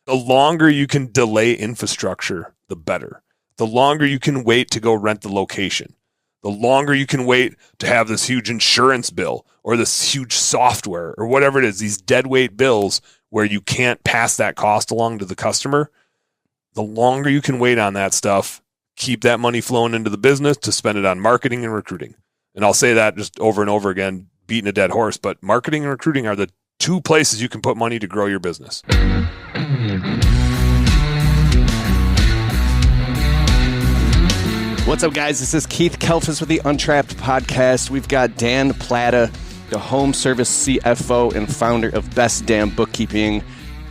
The longer you can delay infrastructure, the better. The longer you can wait to go rent the location. The longer you can wait to have this huge insurance bill or this huge software or whatever it is, these deadweight bills where you can't pass that cost along to the customer, the longer you can wait on that stuff, keep that money flowing into the business to spend it on marketing and recruiting. And I'll say that just over and over again, beating a dead horse, but marketing and recruiting are the two places you can put money to grow your business. What's up, guys? This is Keith Kelfis with the Untrapped podcast. We've got Dan Plata, the home service CFO and founder of Best Damn Bookkeeping.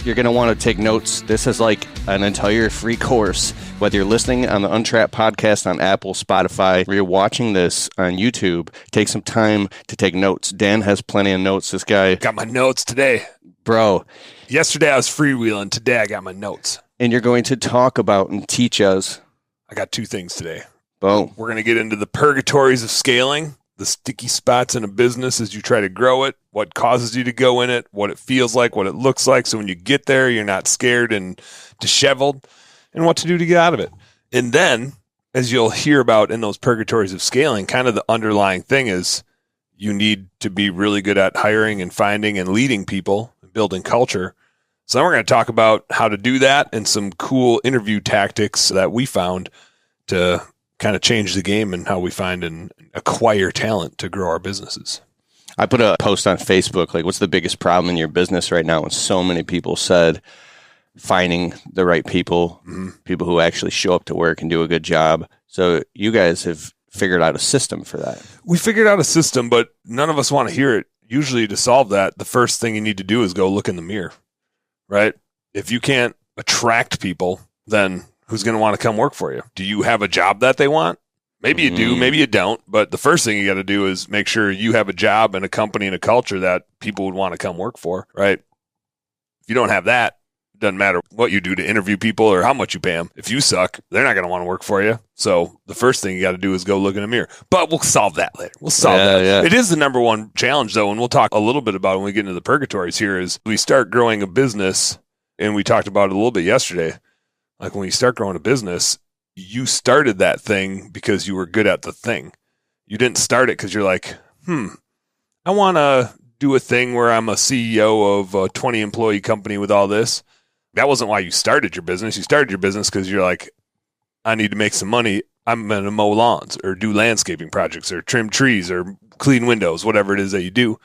You're going to want to take notes. This is like an entire free course. Whether you're listening on the Untrapped podcast on Apple, Spotify, or you're watching this on YouTube, take some time to take notes. Dan has plenty of notes. This guy Got my notes today. Bro. Yesterday I was freewheeling. Today I got my notes. And you're going to talk about and teach us. I got two things today. Boom. We're going to get into the purgatories of scaling, the sticky spots in a business as you try to grow it, what causes you to go in it, what it feels like, what it looks like. So when you get there, you're not scared and disheveled, and what to do to get out of it. And then, as you'll hear about in those purgatories of scaling, kind of the underlying thing is you need to be really good at hiring and finding and leading people, building culture. So then we're going to talk about how to do that and some cool interview tactics that we found to kind of change the game and how we find and acquire talent to grow our businesses. I put a post on Facebook, like, what's the biggest problem in your business right now? And so many people said finding the right people, people who actually show up to work and do a good job. So you guys have figured out a system for that. We figured out a system, but none of us want to hear it. Usually to solve that, the first thing you need to do is go look in the mirror, right? If you can't attract people, then who's going to want to come work for you? Do you have a job that they want? Maybe you do, maybe you don't. But the first thing you got to do is make sure you have a job and a company and a culture that people would want to come work for, right? If you don't have that, it doesn't matter what you do to interview people or how much you pay them. If you suck, they're not going to want to work for you. So the first thing you got to do is go look in the mirror. But we'll solve that later. We'll solve that. Yeah. It is the number one challenge, though, and we'll talk a little bit about it when we get into the purgatories here, is we start growing a business, and we talked about it a little bit yesterday. Like when you start growing a business, you started that thing because you were good at the thing. You didn't start it because you're like, I want to do a thing where I'm a CEO of a 20 employee company with all this. That wasn't why you started your business. You started your business because you're like, I need to make some money. I'm going to mow lawns or do landscaping projects or trim trees or clean windows, whatever it is that you do.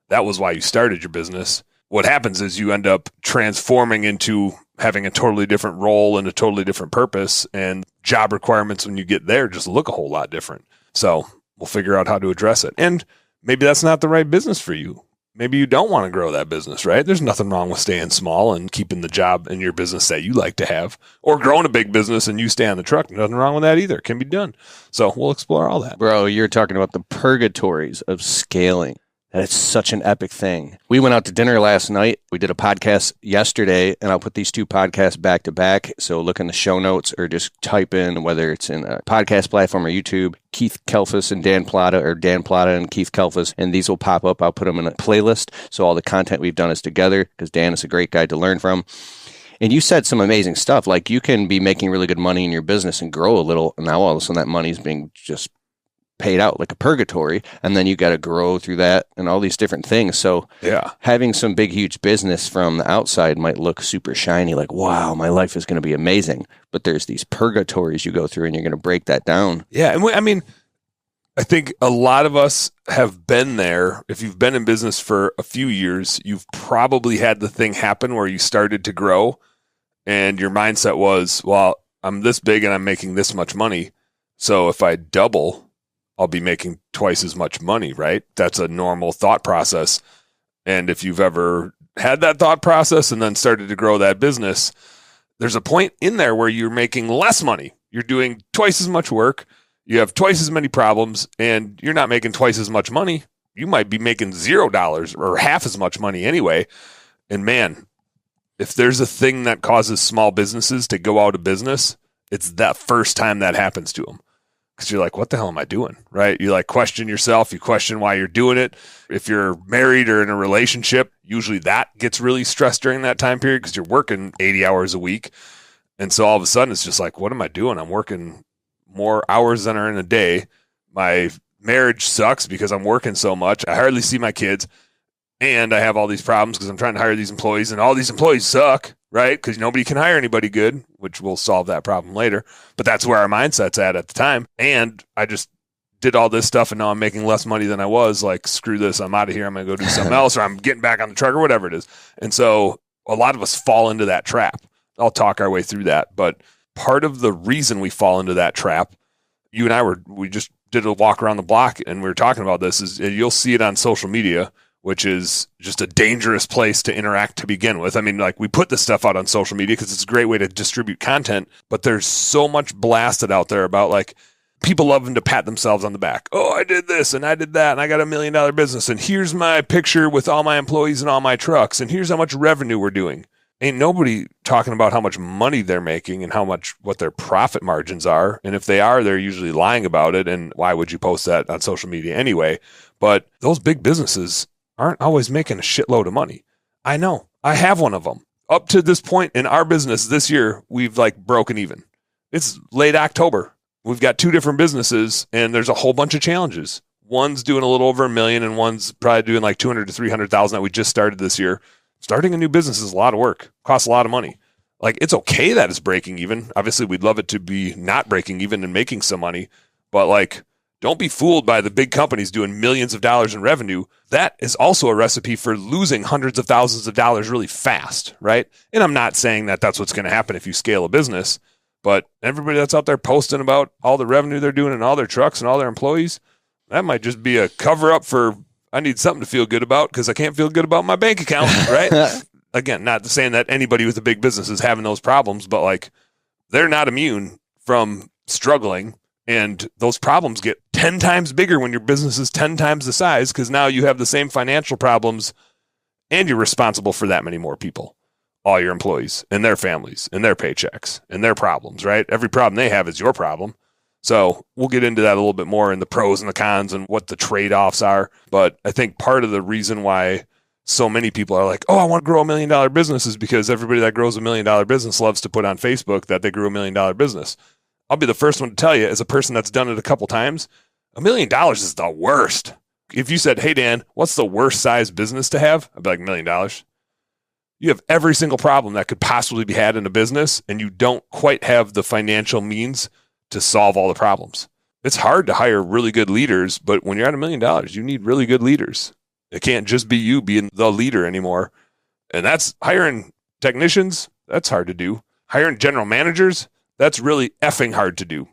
That was why you started your business. What happens is you end up transforming into having a totally different role and a totally different purpose, and job requirements when you get there just look a whole lot different. So we'll figure out how to address it. And maybe that's not the right business for you. Maybe you don't want to grow that business, right? There's nothing wrong with staying small and keeping the job in your business that you like to have, or growing a big business and you stay on the truck. Nothing wrong with that either. It can be done. So we'll explore all that. Bro, you're talking about the purgatories of scaling. And it's such an epic thing. We went out to dinner last night. We did a podcast yesterday, and I'll put these two podcasts back to back. So look in the show notes or just type in, whether it's in a podcast platform or YouTube, Keith Kelfis and Dan Plata, or Dan Plata and Keith Kelfis, and these will pop up. I'll put them in a playlist. So all the content we've done is together, because Dan is a great guy to learn from. And you said some amazing stuff. Like, you can be making really good money in your business and grow a little. And now all of a sudden that money's being just paid out like a purgatory, and then you got to grow through that and all these different things. So having some big, huge business from the outside might look super shiny, like, wow, my life is going to be amazing. But there's these purgatories you go through, and you're going to break that down. Yeah. And I think a lot of us have been there. If you've been in business for a few years, you've probably had the thing happen where you started to grow and your mindset was, well, I'm this big and I'm making this much money. So if I double, I'll be making twice as much money, right? That's a normal thought process. And if you've ever had that thought process and then started to grow that business, there's a point in there where you're making less money. You're doing twice as much work. You have twice as many problems, and you're not making twice as much money. You might be making $0 or half as much money anyway. And man, if there's a thing that causes small businesses to go out of business, it's that first time that happens to them. because you're like, what the hell am I doing? Right? You like question yourself. You question why you're doing it. If you're married or in a relationship, usually that gets really stressed during that time period because you're working 80 hours a week. And so all of a sudden it's just like, what am I doing? I'm working more hours than are in a day. My marriage sucks because I'm working so much. I hardly see my kids. And I have all these problems because I'm trying to hire these employees, and all these employees suck, right? Because nobody can hire anybody good, which we'll solve that problem later. But that's where our mindset's at the time. And I just did all this stuff, and now I'm making less money than I was. Like, screw this. I'm out of here. I'm going to go do something else, or I'm getting back on the truck, or whatever it is. And so a lot of us fall into that trap. I'll talk our way through that. But part of the reason we fall into that trap, you and I we just did a walk around the block, and we were talking about this, is you'll see it on social media, which is just a dangerous place to interact to begin with. I mean, like, we put this stuff out on social media because it's a great way to distribute content, but there's so much blasted out there about, like, people loving to pat themselves on the back. Oh, I did this and I did that and I got $1 million business, and here's my picture with all my employees and all my trucks, and here's how much revenue we're doing. Ain't nobody talking about how much money they're making and what their profit margins are. And if they are, they're usually lying about it. And why would you post that on social media anyway? But those big businesses aren't always making a shitload of money. I know. I have one of them. Up to this point in our business this year, we've like broken even. It's late October. We've got 2 different businesses, and there's a whole bunch of challenges. One's doing a little over $1 million, and one's probably doing like 200 to 300,000 that we just started this year. Starting a new business is a lot of work, costs a lot of money. Like, it's okay that it's breaking even. Obviously, we'd love it to be not breaking even and making some money, but like, don't be fooled by the big companies doing millions of dollars in revenue. That is also a recipe for losing hundreds of thousands of dollars really fast, right? And I'm not saying that that's what's going to happen if you scale a business, but everybody that's out there posting about all the revenue they're doing and all their trucks and all their employees, that might just be a cover up for, I need something to feel good about because I can't feel good about my bank account, right? Again, not saying that anybody with a big business is having those problems, but like, they're not immune from struggling. And those problems get 10 times bigger when your business is 10 times the size, because now you have the same financial problems and you're responsible for that many more people, all your employees and their families and their paychecks and their problems, right? Every problem they have is your problem. So we'll get into that a little bit more in the pros and the cons and what the trade-offs are. But I think part of the reason why so many people are like, oh, I want to grow $1 million business is because everybody that grows $1 million business loves to put on Facebook that they grew $1 million business. I'll be the first one to tell you, as a person that's done it a couple times, $1 million is the worst. If you said, hey, Dan, what's the worst size business to have? I'd be like, $1 million. You have every single problem that could possibly be had in a business, and you don't quite have the financial means to solve all the problems. It's hard to hire really good leaders, but when you're at $1 million, you need really good leaders. It can't just be you being the leader anymore. And that's hiring technicians. That's hard to do. Hiring general managers. That's really effing hard to do,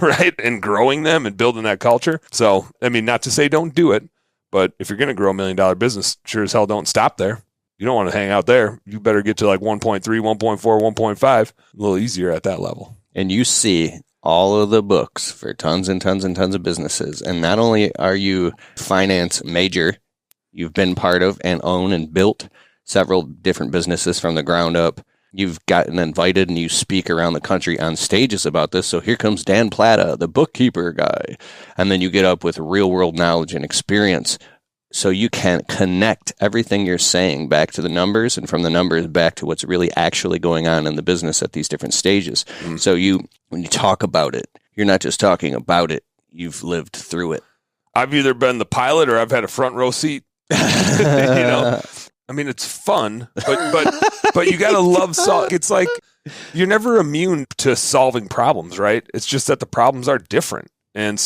right? And growing them and building that culture. So, I mean, not to say don't do it, but if you're going to grow $1 million business, sure as hell don't stop there. You don't want to hang out there. You better get to like 1.3, 1.4, 1.5, a little easier at that level. And you see all of the books for tons and tons and tons of businesses. And not only are you finance major, you've been part of and own and built several different businesses from the ground up. You've gotten invited and you speak around the country on stages about this. So here comes Dan Plata, the bookkeeper guy. And then you get up with real world knowledge and experience. So you can connect everything you're saying back to the numbers, and from the numbers back to what's really actually going on in the business at these different stages. Mm-hmm. So when you talk about it, you're not just talking about it, you've lived through it. I've either been the pilot or I've had a front row seat. You know, I mean, it's fun, but you got to love solving. It's like you're never immune to solving problems, right? It's just that the problems are different. And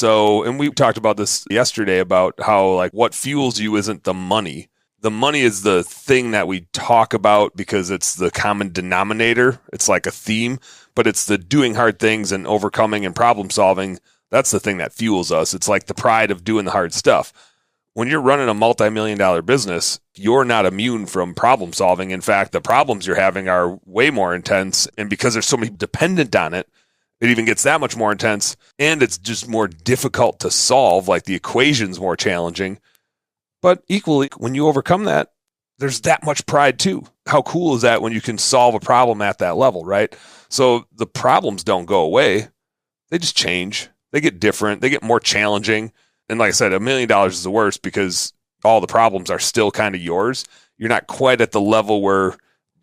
we talked about this yesterday about how, like, what fuels you isn't the money. The money is the thing that we talk about because it's the common denominator. It's like a theme, but it's the doing hard things and overcoming and problem solving. That's the thing that fuels us. It's like the pride of doing the hard stuff. When you're running a multi-million-dollar business, you're not immune from problem solving. In fact, the problems you're having are way more intense. And because there's so many dependent on it, it even gets that much more intense. And it's just more difficult to solve, like the equation's more challenging. But equally, when you overcome that, there's that much pride too. How cool is that when you can solve a problem at that level, right? So the problems don't go away. They just change. They get different. They get more challenging. And like I said, $1 million is the worst because all the problems are still kind of yours. You're not quite at the level where,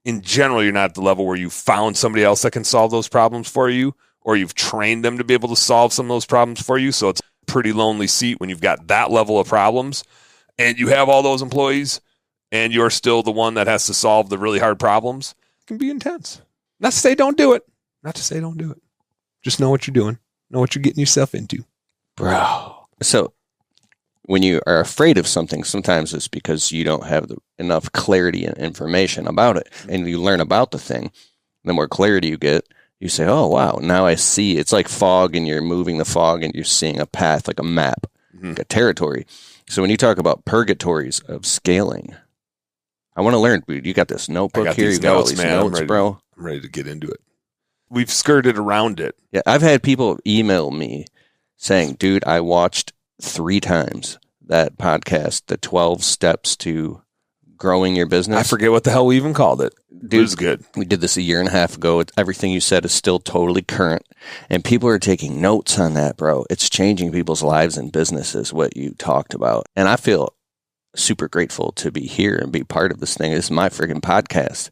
in general, you're not at the level where you found somebody else that can solve those problems for you, or you've trained them to be able to solve some of those problems for you. So it's a pretty lonely seat when you've got that level of problems and you have all those employees and you're still the one that has to solve the really hard problems. It can be intense. Not to say don't do it. Not to say don't do it. Just know what you're doing. Know what you're getting yourself into. Bro. So when you are afraid of something, sometimes it's because you don't have enough clarity and information about it. And you learn about the thing. The more clarity you get, you say, oh, wow, now I see. It's like fog, and you're moving the fog, and you're seeing a path, like a map, like a territory. So when you talk about purgatories of scaling, I want to learn. You got this notebook here. You got all these notes, bro. I'm ready to get into it. We've skirted around it. Yeah, I've had people email me saying, dude, I watched 3 times that podcast, the 12 steps to growing your business. I forget what the hell we even called it. Dude, it was good. We did this 1.5 years ago. Everything you said is still totally current. And people are taking notes on that, bro. It's changing people's lives and businesses, what you talked about. And I feel super grateful to be here and be part of this thing. This is my freaking podcast.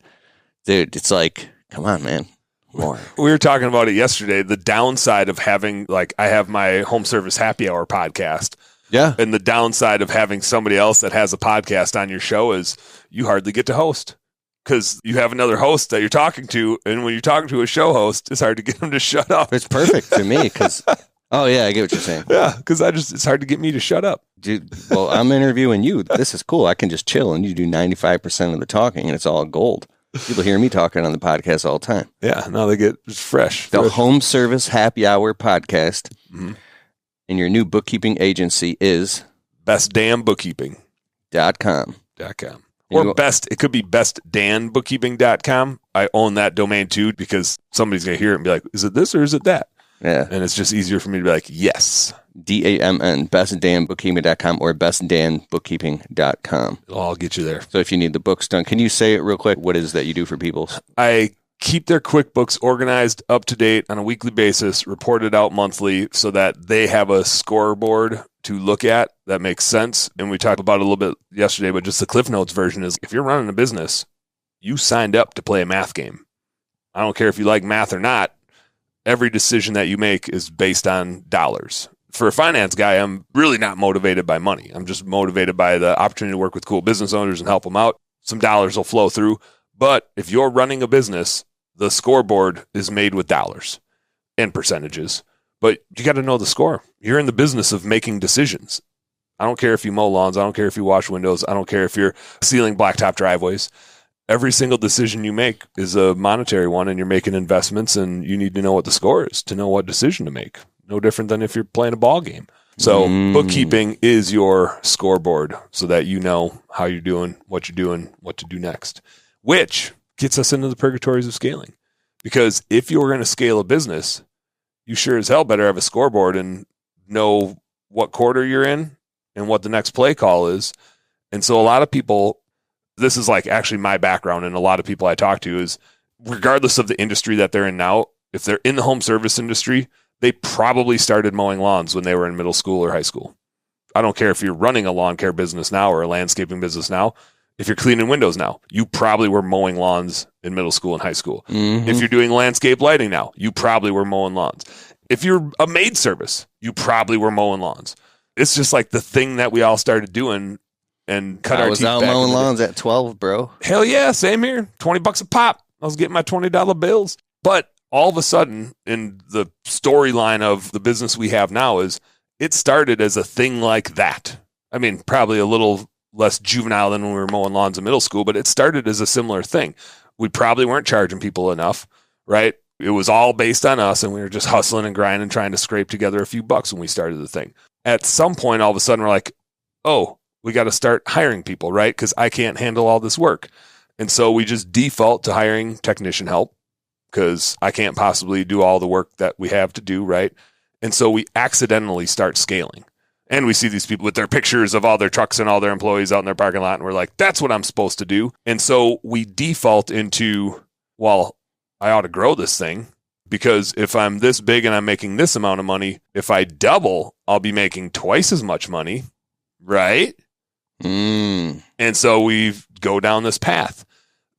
Dude, it's like, come on, man. More. We were talking about it yesterday. The downside of having, like, I have my home service happy hour podcast. Yeah. And the downside of having somebody else that has a podcast on your show is you hardly get to host because you have another host that you're talking to. And when you're talking to a show host, it's hard to get them to shut up. It's perfect to me because, oh, yeah, I get what you're saying. Yeah, because it's hard to get me to shut up. Dude, well, I'm interviewing you. This is cool. I can just chill and you do 95% of the talking and it's all gold. People hear me talking on the podcast all the time. Yeah, now they get fresh. The Home Service Happy Hour podcast. Mm-hmm. And your new bookkeeping agency is bestdanbookkeeping.com. Or it could be bestdanbookkeeping.com. I own that domain too because somebody's going to hear it and be like, is it this or is it that? Yeah. And it's just easier for me to be like, yes. DAMN, bestdanbookkeeping.com or bestdanbookkeeping.com. It'll all get you there. So if you need the books done, can you say it real quick? What is that you do for people? I keep their QuickBooks organized, up to date on a weekly basis, reported out monthly so that they have a scoreboard to look at that makes sense. And we talked about it a little bit yesterday, but just the Cliff Notes version is if you're running a business, you signed up to play a math game. I don't care if you like math or not. Every decision that you make is based on dollars. For a finance guy, I'm really not motivated by money. I'm just motivated by the opportunity to work with cool business owners and help them out. Some dollars will flow through. But if you're running a business, the scoreboard is made with dollars and percentages. But you got to know the score. You're in the business of making decisions. I don't care if you mow lawns. I don't care if you wash windows. I don't care if you're sealing blacktop driveways. Every single decision you make is a monetary one, and you're making investments, and you need to know what the score is to know what decision to make. No different than if you're playing a ball game. So bookkeeping is your scoreboard so that you know how you're doing, what to do next, which gets us into the purgatories of scaling. Because if you're going to scale a business, you sure as hell better have a scoreboard and know what quarter you're in and what the next play call is. And so a lot of people, this is like actually my background, and a lot of people I talk to is regardless of the industry that they're in now, if they're in the home service industry, they probably started mowing lawns when they were in middle school or high school. I don't care if you're running a lawn care business now or a landscaping business now. If you're cleaning windows now, you probably were mowing lawns in middle school and high school. Mm-hmm. If you're doing landscape lighting now, you probably were mowing lawns. If you're a maid service, you probably were mowing lawns. It's just like the thing that we all started doing and cut our teeth back. I was out mowing lawns at 12, bro. Hell yeah, same here. $20 a pop. I was getting my $20 bills. But all of a sudden, in the storyline of the business we have now is it started as a thing like that. I mean, probably a little less juvenile than when we were mowing lawns in middle school, but it started as a similar thing. We probably weren't charging people enough, right? It was all based on us, and we were just hustling and grinding, trying to scrape together a few bucks when we started the thing. At some point, all of a sudden, we're like, oh, we got to start hiring people, right? Because I can't handle all this work. And so we just default to hiring technician help because I can't possibly do all the work that we have to do, right? And so we accidentally start scaling. And we see these people with their pictures of all their trucks and all their employees out in their parking lot, and we're like, that's what I'm supposed to do. And so we default into, well, I ought to grow this thing Because if I'm this big and I'm making this amount of money, if I double, I'll be making twice as much money, right? And so we go down this path.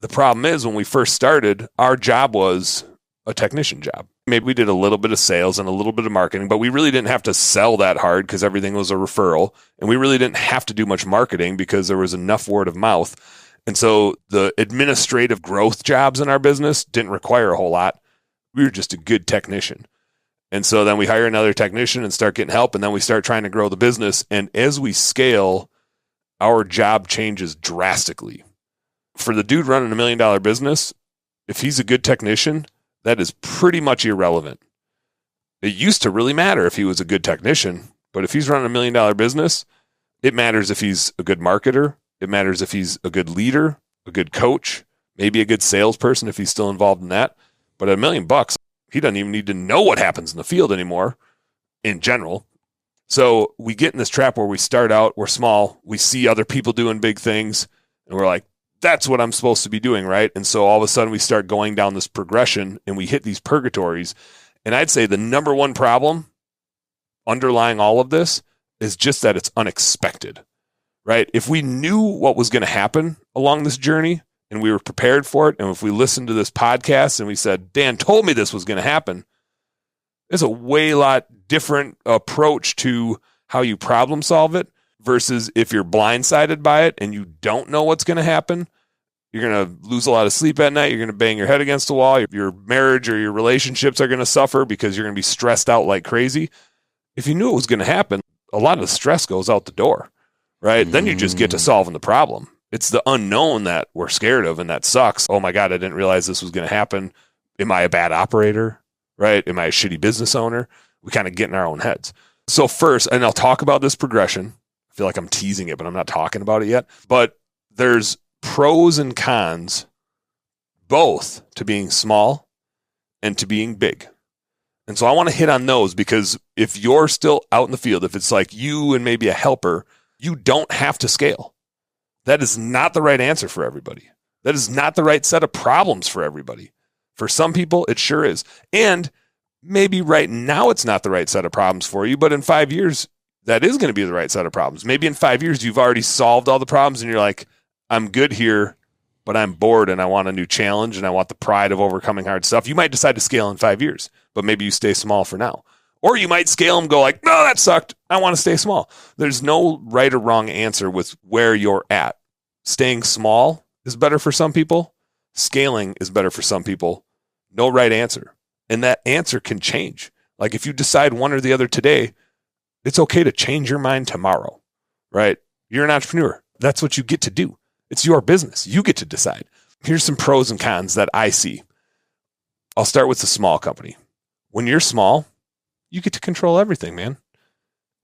The problem is when we first started, our job was a technician job. Maybe we did a little bit of sales and a little bit of marketing, but we really didn't have to sell that hard because everything was a referral. And we really didn't have to do much marketing because there was enough word of mouth. And so the administrative growth jobs in our business didn't require a whole lot. We were just a good technician. And so then we hire another technician and start getting help. And then we start trying to grow the business. And as we scale, our job changes drastically. For the dude running $1 million business, if he's a good technician, that is pretty much irrelevant. It used to really matter if he was a good technician, but if he's running $1 million business, it matters if he's a good marketer. It matters if he's a good leader, a good coach, maybe a good salesperson if he's still involved in that. But at $1 million, he doesn't even need to know what happens in the field anymore in general. So we get in this trap where we start out, we're small, we see other people doing big things, and we're like, that's what I'm supposed to be doing, right? And so all of a sudden we start going down this progression and we hit these purgatories. And I'd say the number one problem underlying all of this is just that it's unexpected, right? If we knew what was going to happen along this journey and we were prepared for it, and if we listened to this podcast and we said, Dan told me this was going to happen, there's a way lot different approach to how you problem solve it. Versus if you're blindsided by it and you don't know what's going to happen, you're going to lose a lot of sleep at night. You're going to bang your head against the wall. Your marriage or your relationships are going to suffer because you're going to be stressed out like crazy. If you knew it was going to happen, a lot of the stress goes out the door, right? Then you just get to solving the problem. It's the unknown that we're scared of and that sucks. Oh my God, I didn't realize this was going to happen. Am I a bad operator, right? Am I a shitty business owner? We kind of get in our own heads. So first, and I'll talk about this progression. I feel like I'm teasing it, but I'm not talking about it yet. But there's pros and cons both to being small and to being big. And so I want to hit on those because if you're still out in the field, if it's like you and maybe a helper, you don't have to scale. That is not the right answer for everybody. That is not the right set of problems for everybody. For some people, it sure is. And maybe right now it's not the right set of problems for you, but in 5 years, that is going to be the right set of problems. Maybe in 5 years, you've already solved all the problems and you're like, I'm good here, but I'm bored and I want a new challenge and I want the pride of overcoming hard stuff. You might decide to scale in 5 years, but maybe you stay small for now. Or you might scale and go like, no, that sucked. I want to stay small. There's no right or wrong answer with where you're at. Staying small is better for some people. Scaling is better for some people. No right answer. And that answer can change. Like if you decide one or the other today, it's okay to change your mind tomorrow, right? You're an entrepreneur. That's what you get to do. It's your business. You get to decide. Here's some pros and cons that I see. I'll start with the small company. When you're small, you get to control everything, man.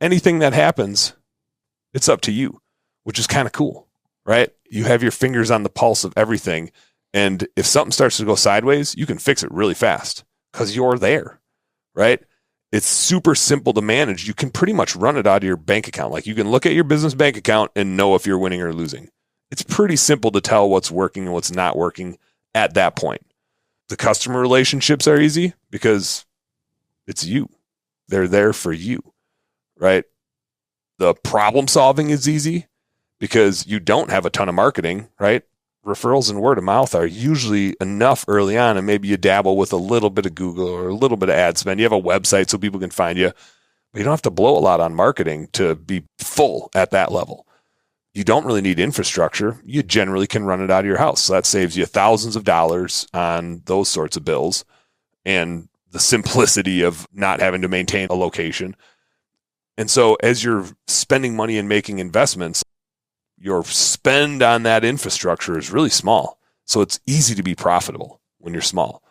Anything that happens, it's up to you, which is kind of cool, right? You have your fingers on the pulse of everything. And if something starts to go sideways, you can fix it really fast because you're there, right? It's super simple to manage. You can pretty much run it out of your bank account. Like you can look at your business bank account and know if you're winning or losing. It's pretty simple to tell what's working and what's not working at that point. The customer relationships are easy because it's you. They're there for you, right? The problem solving is easy because you don't have a ton of marketing, right? Referrals and word of mouth are usually enough early on, and maybe you dabble with a little bit of Google or a little bit of ad spend. You have a website so people can find you, but you don't have to blow a lot on marketing to be full at that level. You don't really need infrastructure. You generally can run it out of your house. So that saves you thousands of dollars on those sorts of bills and the simplicity of not having to maintain a location. And so as you're spending money and making investments, your spend on that infrastructure is really small. So it's easy to be profitable when you're small.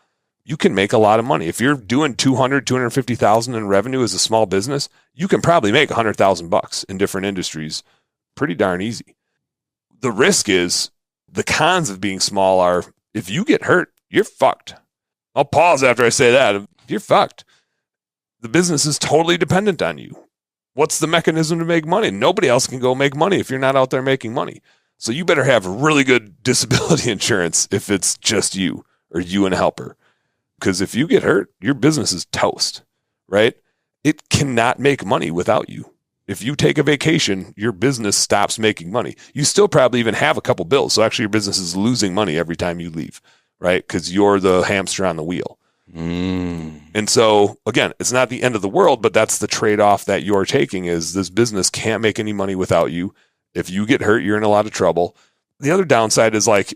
You can make a lot of money. If you're doing 250,000 in revenue as a small business, you can probably make $100,000 in different industries. Pretty darn easy. The risk is the cons of being small are if you get hurt, you're fucked. I'll pause after I say that. You're fucked. The business is totally dependent on you. What's the mechanism to make money? Nobody else can go make money if you're not out there making money. So you better have really good disability insurance if it's just you or you and a helper. Because if you get hurt, your business is toast, right? It cannot make money without you. If you take a vacation, your business stops making money. You still probably even have a couple bills. So actually your business is losing money every time you leave, right? Because you're the hamster on the wheel. And so again, it's not the end of the world, but that's the trade-off that you're taking is this business can't make any money without you. If you get hurt, you're in a lot of trouble. The other downside is like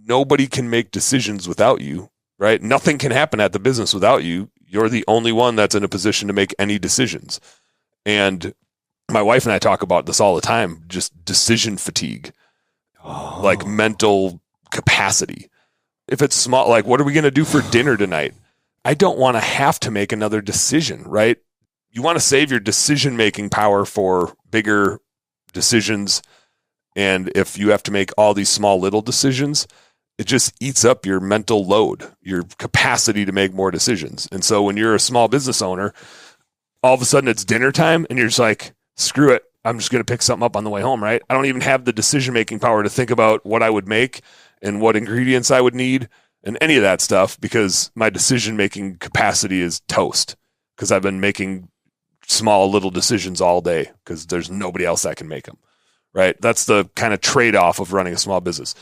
nobody can make decisions without you, right? Nothing can happen at the business without you. You're the only one that's in a position to make any decisions. And my wife and I talk about this all the time, just decision fatigue, like mental capacity. If it's small, like what are we going to do for dinner tonight? I don't want to have to make another decision, right? You want to save your decision-making power for bigger decisions. And if you have to make all these small little decisions, it just eats up your mental load, your capacity to make more decisions. And so when you're a small business owner, all of a sudden it's dinner time and you're just like, screw it. I'm just going to pick something up on the way home, right? I don't even have the decision-making power to think about what I would make and what ingredients I would need and any of that stuff because my decision-making capacity is toast because I've been making small little decisions all day because there's nobody else that can make them, right? That's the kind of trade-off of running a small business.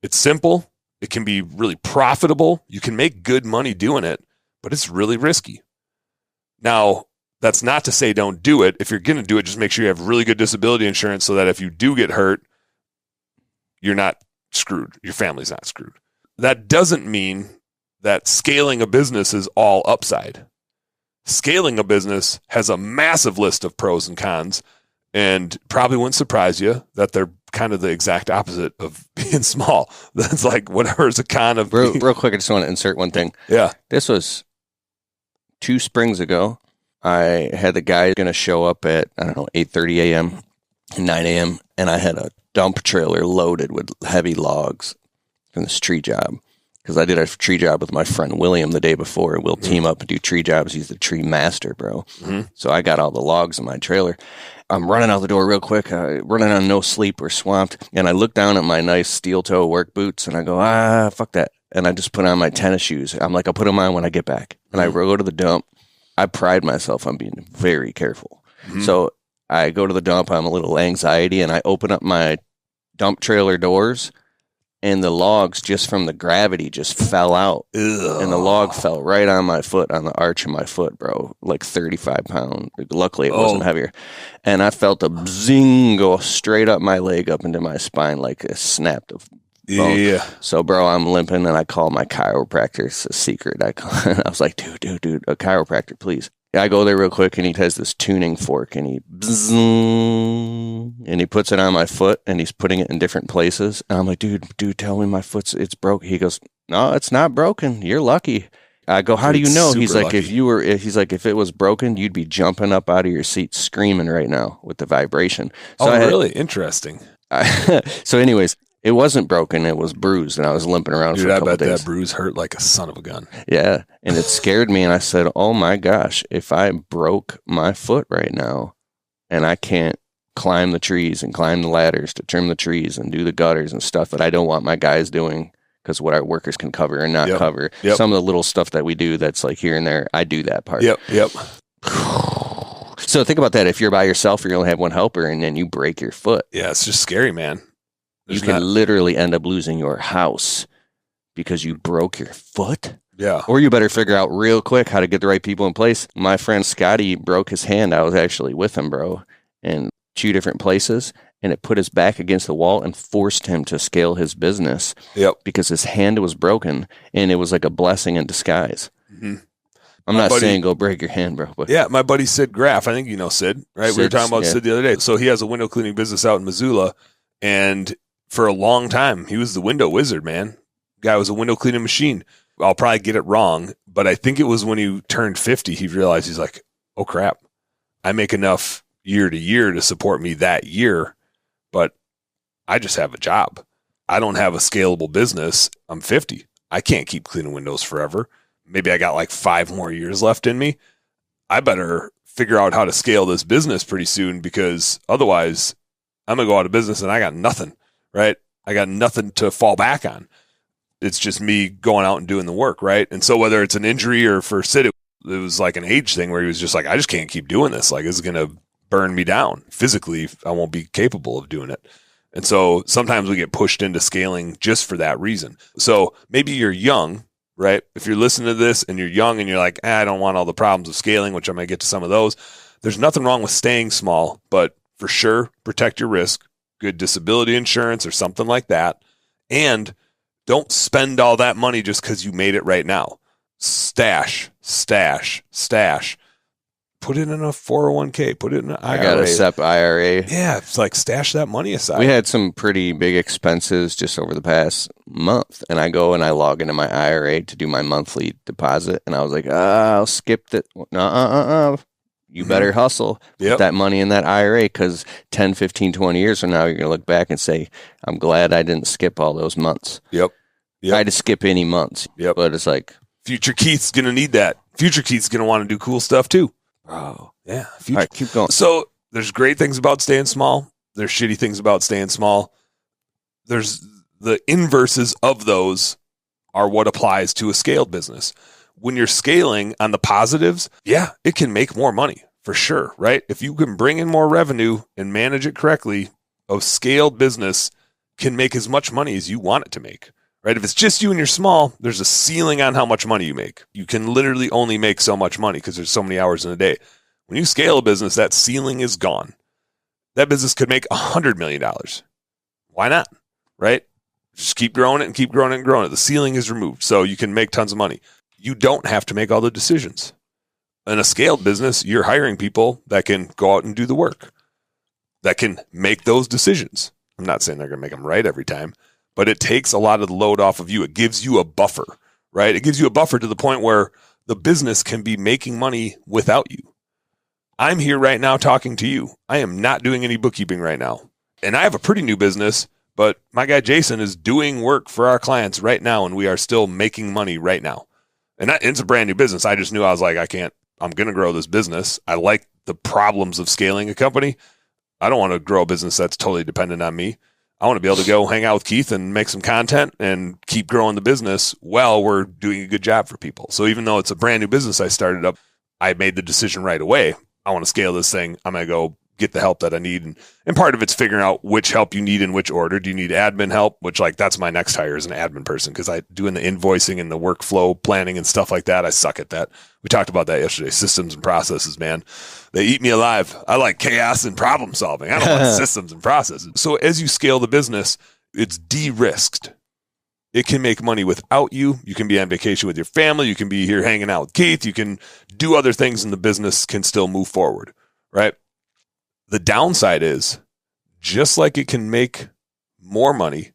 It's simple. It can be really profitable. You can make good money doing it, but it's really risky. Now, that's not to say don't do it. If you're going to do it, just make sure you have really good disability insurance so that if you do get hurt, you're not screwed. Your family's not screwed. That doesn't mean that scaling a business is all upside. Scaling a business has a massive list of pros and cons, and probably wouldn't surprise you that they're kind of the exact opposite of being small. That's like whatever is a con of real quick. I just want to insert one thing. Yeah. This was 2 springs ago. I had the guy going to show up at, 8:30 a.m., 9 a.m., and I had a dump trailer loaded with heavy logs from this tree job. Because I did a tree job with my friend William the day before. We'll team up and do tree jobs. He's the tree master, bro. So I got all the logs in my trailer. I'm running out the door real quick, running on no sleep. We're swamped. And I look down at my nice steel toe work boots, and I go, fuck that. And I just put on my tennis shoes. I'm like, I'll put them on when I get back. And I go to the dump. I pride myself on being very careful. So I go to the dump. I'm a little anxiety, and I open up my dump trailer doors, and the logs just from the gravity just fell out. And the log fell right on my foot, on the arch of my foot, bro, like 35 pounds. Luckily, it wasn't heavier. And I felt a zing go straight up my leg, up into my spine, like a snapped of bone. Yeah. So, bro, I'm limping, and I call my chiropractor. It's a secret. I was like, dude, a chiropractor, please. I go there real quick, and he has this tuning fork, and he puts it on my foot, and he's putting it in different places. And I'm like, dude, tell me my foot's it's broke. He goes, no, it's not broken. You're lucky. I go, how do you know? He's like, lucky. If it was broken, you'd be jumping up out of your seat screaming right now with the vibration. So really? Interesting. So anyways, it wasn't broken. It was bruised, and I was limping around for a couple days. I bet that bruise hurt like a son of a gun. Yeah, and it scared me, and I said, oh, my gosh, if I broke my foot right now and I can't climb the trees and climb the ladders to trim the trees and do the gutters and stuff that I don't want my guys doing because what our workers can cover and not cover, some of the little stuff that we do that's like here and there, I do that part. Yep. So think about that. If you're by yourself, you're going to have one helper, and then you break your foot. Yeah, it's just scary, man. You can literally end up losing your house because you broke your foot. Yeah. Or you better figure out real quick how to get the right people in place. My friend Scotty broke his hand. I was actually with him, bro, in 2 different places, and it put his back against the wall and forced him to scale his business. Yep. Because his hand was broken, and it was like a blessing in disguise. I'm not saying go break your hand, bro. But yeah, my buddy Sid Graff, I think you know Sid, right? We were talking about Sid the other day. So he has a window cleaning business out in Missoula, and for a long time, he was the window wizard, man. Guy was a window cleaning machine. I'll probably get it wrong, but I think it was when he turned 50, he realized he's like, oh crap, I make enough year to year to support me that year, but I just have a job. I don't have a scalable business. I'm 50. I can't keep cleaning windows forever. Maybe I got like 5 more years left in me. I better figure out how to scale this business pretty soon because otherwise I'm going to go out of business and I got nothing. Right? I got nothing to fall back on. It's just me going out and doing the work, right? And so whether it's an injury or for Sid, it was like an age thing where he was just like, I just can't keep doing this. Like, it's going to burn me down. Physically, I won't be capable of doing it. And so sometimes we get pushed into scaling just for that reason. So maybe you're young, right? If you're listening to this and you're young and you're like, I don't want all the problems of scaling, which I might get to some of those. There's nothing wrong with staying small, but for sure, protect your risk, good disability insurance or something like that. And don't spend all that money just because you made it right now. Stash. Put it in a 401k. Put it in an IRA. I got a SEP IRA. Yeah, it's like stash that money aside. We had some pretty big expenses just over the past month, and I go and I log into my IRA to do my monthly deposit, and I was like, I'll skip that. You better hustle. Put that money in that IRA, because 10, 15, 20 years from now, you're going to look back and say, I'm glad I didn't skip all those months. Yep. I had to skip any months. Yep. But it's like, future Keith's going to need that. Future Keith's going to want to do cool stuff too. Oh, yeah. All right, keep going. So there's great things about staying small. There's shitty things about staying small. There's the inverses of those are what applies to a scaled business. When you're scaling on the positives, yeah, it can make more money for sure, right? If you can bring in more revenue and manage it correctly, a scaled business can make as much money as you want it to make. Right? If it's just you and you're small, there's a ceiling on how much money you make. You can literally only make so much money because there's so many hours in a day. When you scale a business, that ceiling is gone. That business could make $100 million. Why not? Right? Just keep growing it and keep growing it and growing it. The ceiling is removed, so you can make tons of money. You don't have to make all the decisions. In a scaled business, you're hiring people that can go out and do the work, that can make those decisions. I'm not saying they're going to make them right every time, but it takes a lot of the load off of you. It gives you a buffer, right? It gives you a buffer to the point where the business can be making money without you. I'm here right now talking to you. I am not doing any bookkeeping right now. And I have a pretty new business, but my guy Jason is doing work for our clients right now, and we are still making money right now. And it's a brand new business. I just knew I was like, I'm going to grow this business. I like the problems of scaling a company. I don't want to grow a business that's totally dependent on me. I want to be able to go hang out with Keith and make some content and keep growing the business while we're doing a good job for people. So even though it's a brand new business I started up, I made the decision right away. I want to scale this thing. I'm going to go get the help that I need. And part of it's figuring out which help you need in which order. Do you need admin help? Which, like, that's my next hire is an admin person, because I doing the invoicing and the workflow planning and stuff like that. I suck at that. We talked about that yesterday. Systems and processes, man. They eat me alive. I like chaos and problem solving. I don't want systems and processes. So as you scale the business, it's de-risked. It can make money without you. You can be on vacation with your family. You can be here hanging out with Keith. You can do other things and the business can still move forward, right? The downside is, just like it can make more money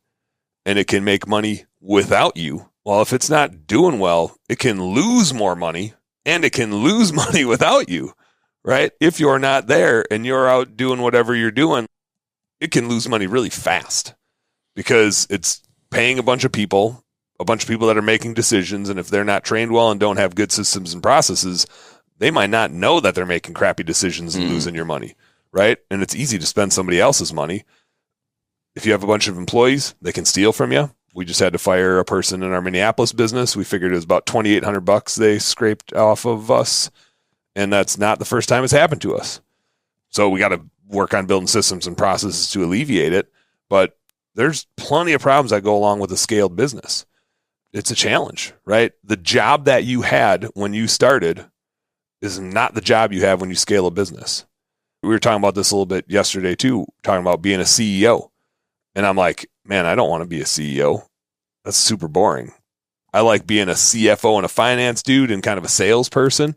and it can make money without you, well, if it's not doing well, it can lose more money and it can lose money without you, right? If you're not there and you're out doing whatever you're doing, it can lose money really fast because it's paying a bunch of people that are making decisions. And if they're not trained well and don't have good systems and processes, they might not know that they're making crappy decisions and losing your money. Right? And it's easy to spend somebody else's money. If you have a bunch of employees, they can steal from you. We just had to fire a person in our Minneapolis business. We figured it was about $2,800 they scraped off of us. And that's not the first time it's happened to us. So we got to work on building systems and processes to alleviate it. But there's plenty of problems that go along with a scaled business. It's a challenge, right? The job that you had when you started is not the job you have when you scale a business. We were talking about this a little bit yesterday too, talking about being a CEO. And I'm like, man, I don't want to be a CEO. That's super boring. I like being a CFO and a finance dude and kind of a salesperson.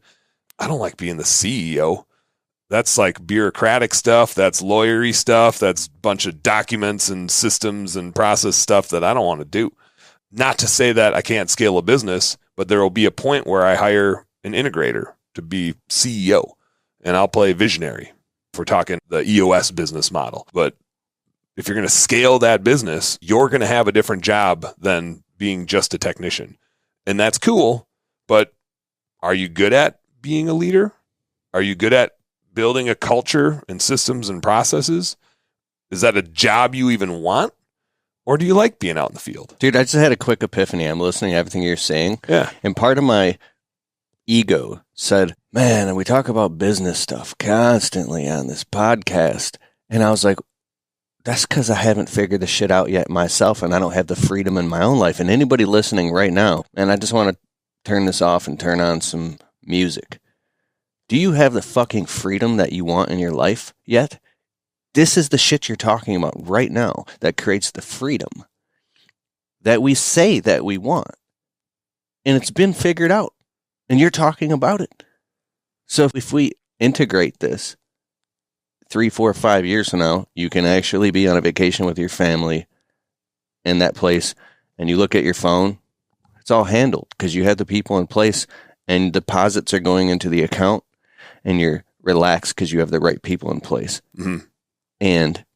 I don't like being the CEO. That's like bureaucratic stuff. That's lawyery stuff. That's a bunch of documents and systems and process stuff that I don't want to do. Not to say that I can't scale a business, but there will be a point where I hire an integrator to be CEO and I'll play visionary. If we're talking the EOS business model. But if you're going to scale that business, you're going to have a different job than being just a technician. And that's cool, but are you good at being a leader? Are you good at building a culture and systems and processes? Is that a job you even want? Or do you like being out in the field? Dude, I just had a quick epiphany. I'm listening to everything you're saying. Yeah. And part of my ego said, man, we talk about business stuff constantly on this podcast. And I was like, that's because I haven't figured the shit out yet myself, and I don't have the freedom in my own life. And anybody listening right now, and I just want to turn this off and turn on some music. Do you have the fucking freedom that you want in your life yet? This is the shit you're talking about right now that creates the freedom that we say that we want. And it's been figured out. And you're talking about it. So if we integrate this, 3, 4, 5 years from now, you can actually be on a vacation with your family in that place, and you look at your phone, it's all handled because you have the people in place, and deposits are going into the account, and you're relaxed because you have the right people in place. Mm-hmm. And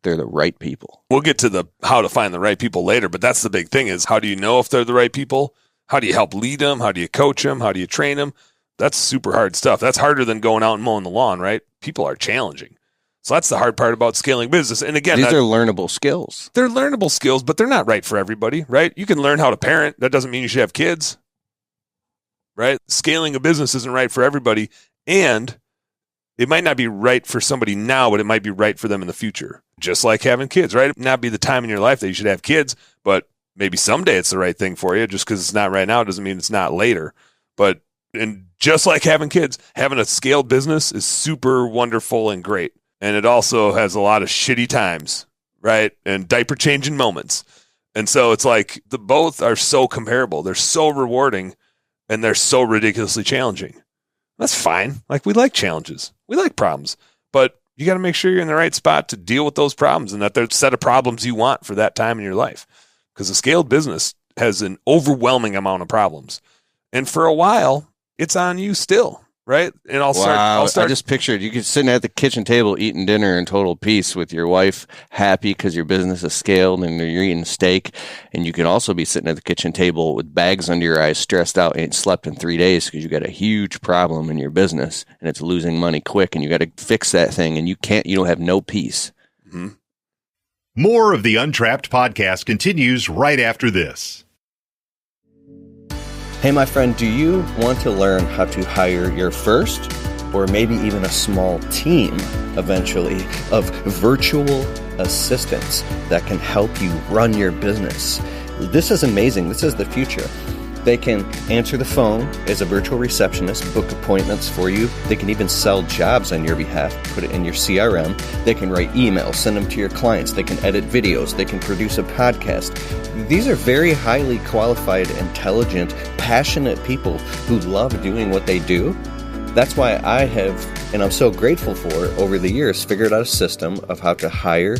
they're the right people. We'll get to the how to find the right people later, but that's the big thing is how do you know if they're the right people? How do you help lead them? How do you coach them? How do you train them? That's super hard stuff. That's harder than going out and mowing the lawn, right? People are challenging. So that's the hard part about scaling business. And again, these are learnable skills. They're learnable skills, but they're not right for everybody, right? You can learn how to parent. That doesn't mean you should have kids, right? Scaling a business isn't right for everybody. And it might not be right for somebody now, but it might be right for them in the future. Just like having kids, right? It might not be the time in your life that you should have kids, but maybe someday it's the right thing for you. Just because it's not right now doesn't mean it's not later. And just like having kids, having a scaled business is super wonderful and great. And it also has a lot of shitty times, right? And diaper changing moments. And so it's like the both are so comparable. They're so rewarding and they're so ridiculously challenging. That's fine. Like we like challenges. We like problems. But you got to make sure you're in the right spot to deal with those problems and that they're a set of problems you want for that time in your life. Because a scaled business has an overwhelming amount of problems. And for a while, it's on you still, right? And I'll start. I just pictured you could sitting at the kitchen table eating dinner in total peace with your wife, happy because your business is scaled and you're eating steak. And you could also be sitting at the kitchen table with bags under your eyes, stressed out, ain't slept in 3 days because you got a huge problem in your business and it's losing money quick and you got to fix that thing and you don't have no peace. Mm-hmm. More of the Untrapped podcast continues right after this. Hey, my friend, do you want to learn how to hire your first or maybe even a small team eventually of virtual assistants that can help you run your business? This is amazing. This is the future. They can answer the phone as a virtual receptionist, book appointments for you. They can even sell jobs on your behalf, put it in your CRM. They can write emails, send them to your clients. They can edit videos. They can produce a podcast. These are very highly qualified, intelligent, passionate people who love doing what they do. That's why I have, and I'm so grateful for, over the years, figured out a system of how to hire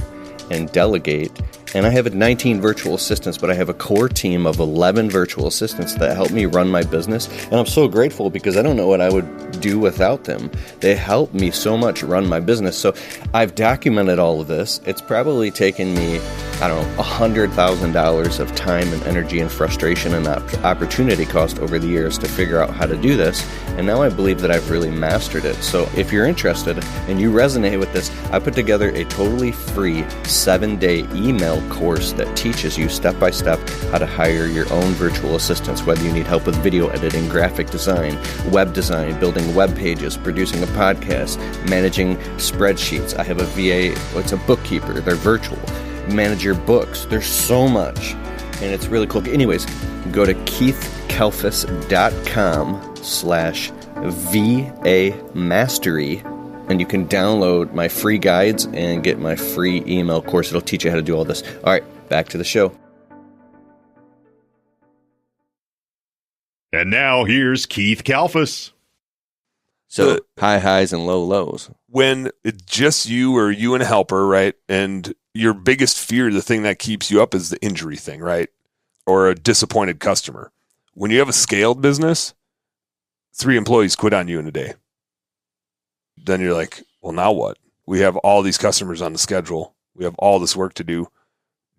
and delegate. And I have 19 virtual assistants, but I have a core team of 11 virtual assistants that help me run my business. And I'm so grateful because I don't know what I would do without them. They help me so much run my business. So I've documented all of this. It's probably taken me, $100,000 of time and energy and frustration and opportunity cost over the years to figure out how to do this. And now I believe that I've really mastered it. So if you're interested and you resonate with this, I put together a totally free 7-day email course that teaches you step-by-step how to hire your own virtual assistants, whether you need help with video editing, graphic design, web design, building web pages, producing a podcast, managing spreadsheets. I have a VA, it's a bookkeeper, they're virtual. Manage your books. There's so much, and it's really cool. Anyways, go to keithkalfas.com/VA Mastery, and you can download my free guides and get my free email course. It'll teach you how to do all this. All right, back to the show. And now here's Keith Kalfas. So high highs and low lows. When it's just you or you and a helper, right? And your biggest fear, the thing that keeps you up is the injury thing, right? Or a disappointed customer. When you have a scaled business, 3 employees quit on you in a day. Then you're like, well, now what? We have all these customers on the schedule. We have all this work to do.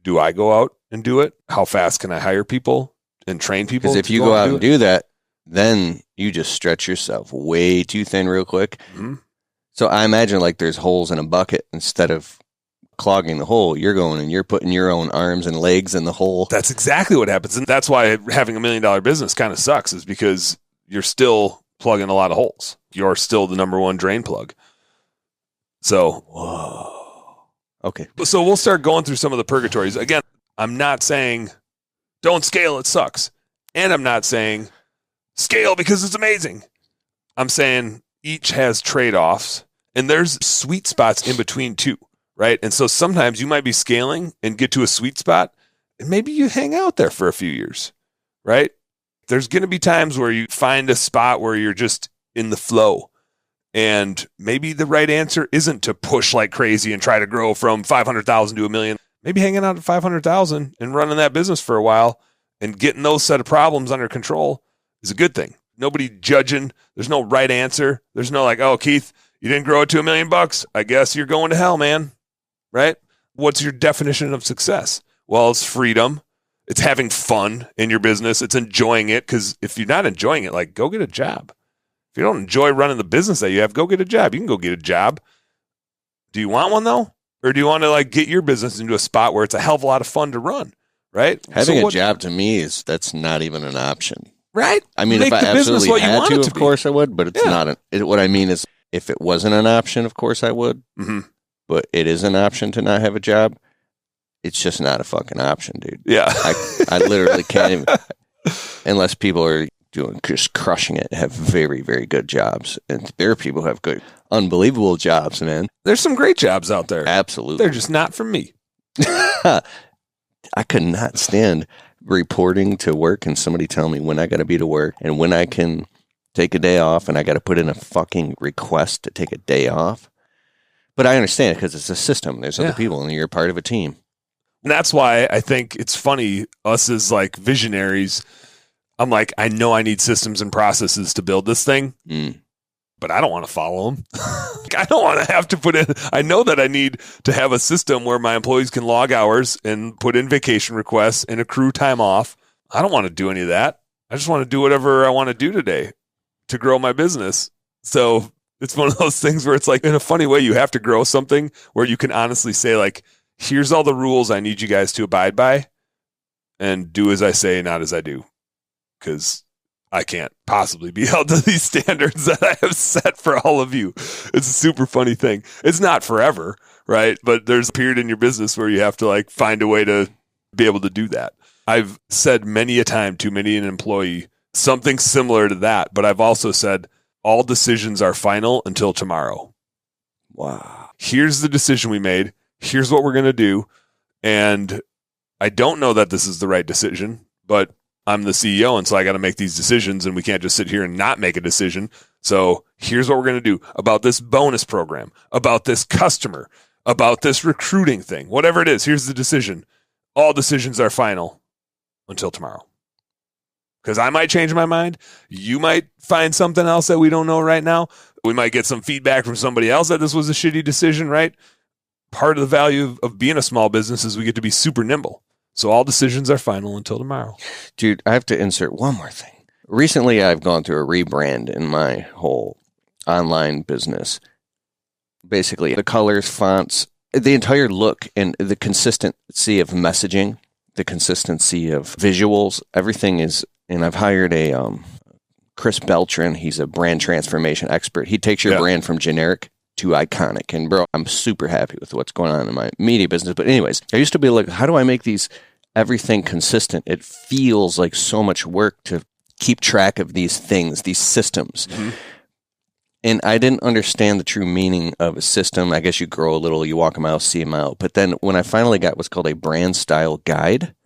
Do I go out and do it? How fast can I hire people and train people? Because if you go out and do that, then you just stretch yourself way too thin real quick. Mm-hmm. So I imagine like there's holes in a bucket instead of clogging the hole. You're going and you're putting your own arms and legs in the hole. That's exactly what happens. And that's why having $1 million business kind of sucks, is because you're still plugging a lot of holes. You're still the number one drain plug. So, whoa. Okay. So we'll start going through some of the purgatories. Again, I'm not saying don't scale, it sucks. And I'm not saying scale because it's amazing. I'm saying each has trade-offs, and there's sweet spots in between too, right? And so sometimes you might be scaling and get to a sweet spot, and maybe you hang out there for a few years, right? There's going to be times where you find a spot where you're just in the flow, and maybe the right answer isn't to push like crazy and try to grow from 500,000 to $1 million. Maybe hanging out at 500,000 and running that business for a while and getting those set of problems under control is a good thing. Nobody judging. There's no right answer. There's no like, oh, Keith, you didn't grow it to $1 million. I guess you're going to hell, man. Right? What's your definition of success? Well, it's freedom. It's having fun in your business. It's enjoying it. Because if you're not enjoying it, like, go get a job. If you don't enjoy running the business that you have, go get a job. You can go get a job. Do you want one though? Or do you want to like get your business into a spot where it's a hell of a lot of fun to run? Right? Having a job to me that's not even an option. Right? I mean, if I absolutely had to, of course I would, but it's not. What I mean is, if it wasn't an option, of course I would. Mm-hmm. But it is an option to not have a job. It's just not a fucking option, dude. Yeah. I literally can't even, unless people are just crushing it, have very, very good jobs. And there are people who have good, unbelievable jobs, man. There's some great jobs out there. Absolutely. They're just not for me. I could not stand reporting to work and somebody tell me when I got to be to work and when I can take a day off, and I got to put in a fucking request to take a day off. But I understand it because it's a system. There's other people and you're part of a team. And that's why I think it's funny, us as like visionaries, I'm like, I know I need systems and processes to build this thing, but I don't want to follow them. I don't want to have to put in, I know that I need to have a system where my employees can log hours and put in vacation requests and accrue time off. I don't want to do any of that. I just want to do whatever I want to do today to grow my business. So it's one of those things where it's like, in a funny way, you have to grow something where you can honestly say like, here's all the rules I need you guys to abide by, and do as I say, not as I do. Because I can't possibly be held to these standards that I have set for all of you. It's a super funny thing. It's not forever, right? But there's a period in your business where you have to like find a way to be able to do that. I've said many a time to many an employee something similar to that, but I've also said all decisions are final until tomorrow. Wow. Here's the decision we made. Here's what we're going to do. And I don't know that this is the right decision, but I'm the CEO, and so I got to make these decisions, and we can't just sit here and not make a decision. So here's what we're going to do about this bonus program, about this customer, about this recruiting thing, whatever it is. Here's the decision. All decisions are final until tomorrow. Because I might change my mind. You might find something else that we don't know right now. We might get some feedback from somebody else that this was a shitty decision, right? Part of the value of being a small business is we get to be super nimble. So all decisions are final until tomorrow. Dude, I have to insert one more thing. Recently, I've gone through a rebrand in my whole online business. Basically, the colors, fonts, the entire look, and the consistency of messaging, the consistency of visuals, everything is, and I've hired a Chris Beltran. He's a brand transformation expert. He takes your brand from generic to iconic. And bro, I'm super happy with what's going on in my media business. But anyways, I used to be like, how do I make everything consistent? It feels like so much work to keep track of these things, these systems. Mm-hmm. And I didn't understand the true meaning of a system. I guess you grow a little, you walk a mile, see a mile. But then when I finally got what's called a brand style guide,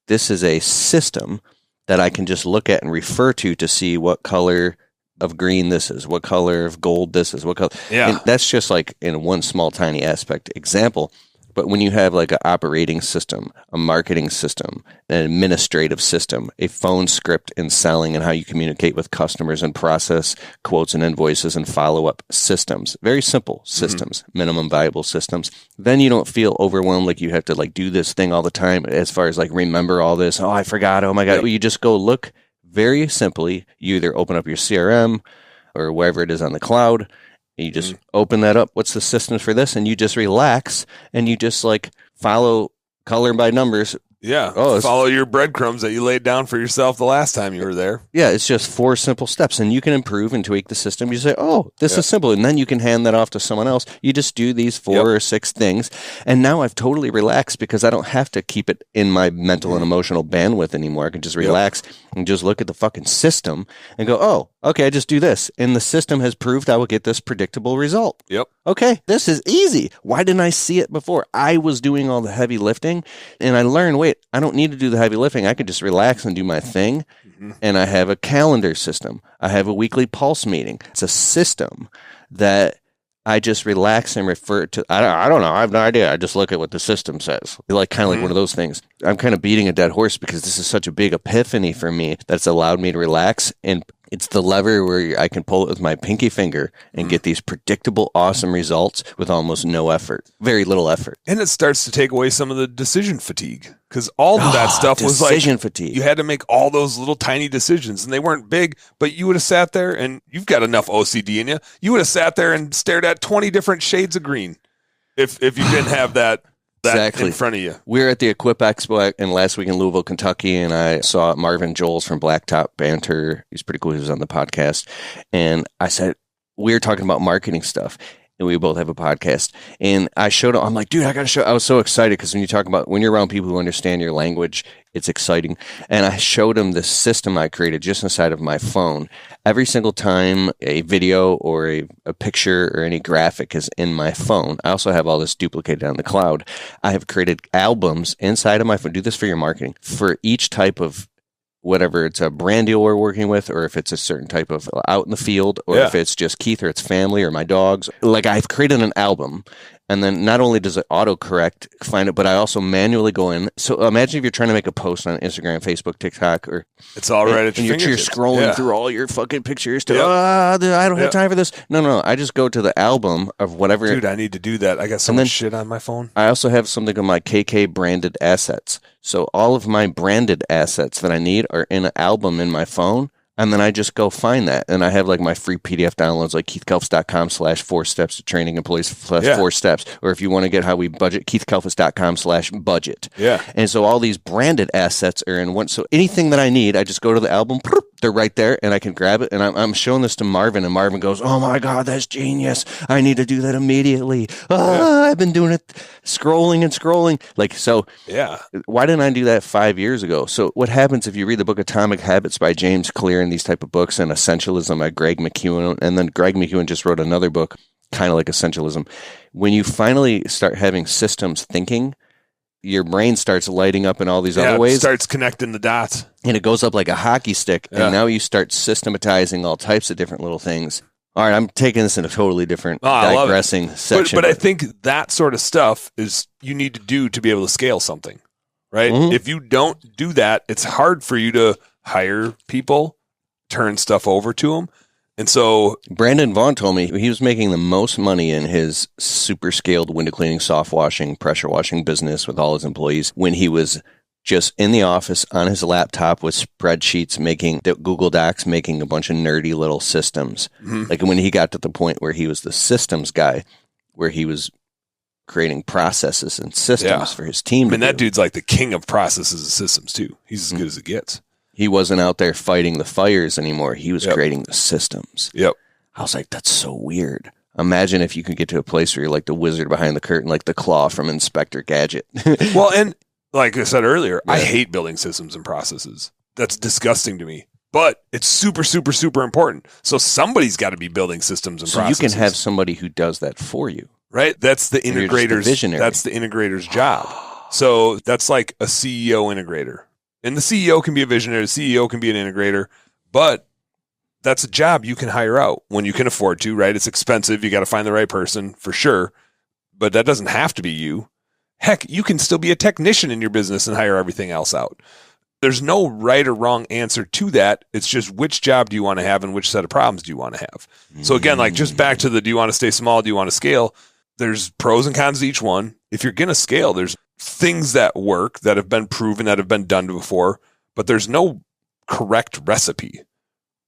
this is a system that I can just look at and refer to see what color of green this is, what color of gold this is, what color. Yeah. And that's just like in one small tiny aspect example. But when you have like an operating system, a marketing system, an administrative system, a phone script in selling and how you communicate with customers and process quotes and invoices and follow-up systems, very simple systems, minimum viable systems, then you don't feel overwhelmed like you have to like do this thing all the time as far as like remember all this. Oh, I forgot. Oh my God. You just go look very simply. You either open up your CRM or wherever it is on the cloud, You just open that up. What's the systems for this? And you just relax and you just like follow color by numbers. Yeah. Follow your breadcrumbs that you laid down for yourself the last time you were there. Yeah, it's just 4 simple steps, and you can improve and tweak the system. You say, oh, this is simple, and then you can hand that off to someone else. You just do these 4 or 6 things, and now I've totally relaxed because I don't have to keep it in my mental and emotional bandwidth anymore. I can just relax and just look at the fucking system and go, oh, okay, I just do this, and the system has proved I will get this predictable result. Yep. Okay, this is easy. Why didn't I see it before? I was doing all the heavy lifting, and I learned, wait, I don't need to do the heavy lifting. I can just relax and do my thing. And I have a calendar system. I have a weekly pulse meeting. It's a system that I just relax and refer to. I don't know. I have no idea. I just look at what the system says. Like kind of like one of those things. I'm kind of beating a dead horse because this is such a big epiphany for me that's allowed me to relax. And it's the lever where I can pull it with my pinky finger and get these predictable, awesome results with almost no effort, very little effort. And it starts to take away some of the decision fatigue because all of that stuff was like decision fatigue. You had to make all those little tiny decisions and they weren't big, but you would have sat there and you've got enough OCD in you. You would have sat there and stared at 20 different shades of green if you didn't have that exactly in front of you. We were at the Equip Expo last week in Louisville, Kentucky, and I saw Marvin Joles from Blacktop Banter. He's pretty cool. He was on the podcast. And I said, we were talking about marketing stuff. And we both have a podcast. And I showed him, I'm like, dude, I got to show. I was so excited because when you talk about, when you're around people who understand your language, it's exciting. And I showed him this system I created just inside of my phone. Every single time a video or a picture or any graphic is in my phone, I also have all this duplicated on the cloud. I have created albums inside of my phone. Do this for your marketing. For each type of whatever it's a brand deal we're working with, or if it's a certain type of out in the field, or if it's just Keith or it's family or my dogs. Like I've created an album, and then not only does it autocorrect find it, but I also manually go in. So imagine if you're trying to make a post on Instagram, Facebook, TikTok, or it's all right at your fingertips. You're scrolling through all your fucking pictures to, I don't have time for this. No. I just go to the album of whatever. Dude, I need to do that. I got so much shit on my phone. I also have something on my KK branded assets. So all of my branded assets that I need are in an album in my phone. And then I just go find that. And I have like my free PDF downloads, like keithkelfs.com/4 steps to training employees /4 steps. Or if you want to get how we budget, keithkelfs.com/budget. Yeah. And so all these branded assets are in one. So anything that I need, I just go to the album. They're right there and I can grab it. And I'm showing this to Marvin and Marvin goes, oh my God, that's genius. I need to do that immediately. I've been doing it, scrolling and scrolling. Like, so why didn't I do that 5 years ago? So what happens if you read the book Atomic Habits by James Clear and these type of books, and Essentialism by Greg McKeown, and then Greg McKeown just wrote another book kind of like Essentialism. When you finally start having systems thinking, your brain starts lighting up in all these other ways. It starts connecting the dots. And it goes up like a hockey stick. Yeah. And now you start systematizing all types of different little things. All right, I'm taking this in a totally different digressing section. But I think that sort of stuff is you need to do to be able to scale something, right? Mm-hmm. If you don't do that, it's hard for you to hire people, turn stuff over to them. And so Brandon Vaughn told me he was making the most money in his super scaled window cleaning, soft washing, pressure washing business with all his employees when he was just in the office on his laptop with spreadsheets, making Google Docs, making a bunch of nerdy little systems. Mm-hmm. Like when he got to the point where he was the systems guy, where he was creating processes and systems for his team. I mean, that dude's like the king of processes and systems too. He's as good as it gets. He wasn't out there fighting the fires anymore. He was creating the systems. Yep. I was like, that's so weird. Imagine if you could get to a place where you're like the wizard behind the curtain, like the Claw from Inspector Gadget. Well, and like I said earlier, I hate building systems and processes. That's disgusting to me. But it's super, super, super important. So somebody's got to be building systems and processes. So you can have somebody who does that for you. Right? That's the integrator's visionary. That's the integrator's job. So that's like a CEO integrator. And the CEO can be a visionary, the CEO can be an integrator, but that's a job you can hire out when you can afford to, right? It's expensive. You got to find the right person for sure, but that doesn't have to be you. Heck, you can still be a technician in your business and hire everything else out. There's no right or wrong answer to that. It's just which job do you want to have and which set of problems do you want to have? So again, like just back to the do you want to stay small, do you want to scale? There's pros and cons to each one. If you're going to scale, there's things that work, that have been proven, that have been done before, but there's no correct recipe,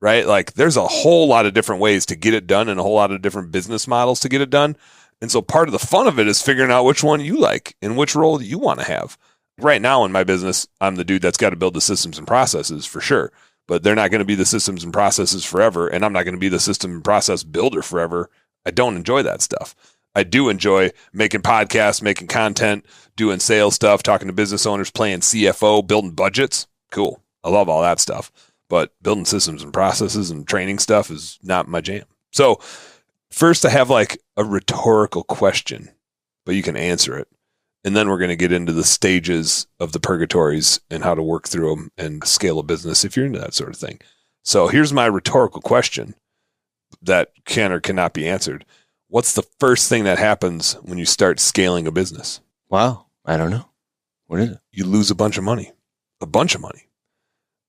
right? Like there's a whole lot of different ways to get it done and a whole lot of different business models to get it done. And so part of the fun of it is figuring out which one you like and which role you want to have. Right now in my business, I'm the dude that's got to build the systems and processes for sure, but they're not going to be the systems and processes forever. And I'm not going to be the system and process builder forever. I don't enjoy that stuff. I do enjoy making podcasts, making content, doing sales stuff, talking to business owners, playing CFO, building budgets. Cool. I love all that stuff, but building systems and processes and training stuff is not my jam. So first I have like a rhetorical question, but you can answer it. And then we're going to get into the stages of the purgatories and how to work through them and scale a business if you're into that sort of thing. So here's my rhetorical question that can or cannot be answered. What's the first thing that happens when you start scaling a business? Wow. I don't know. What is it? You lose a bunch of money.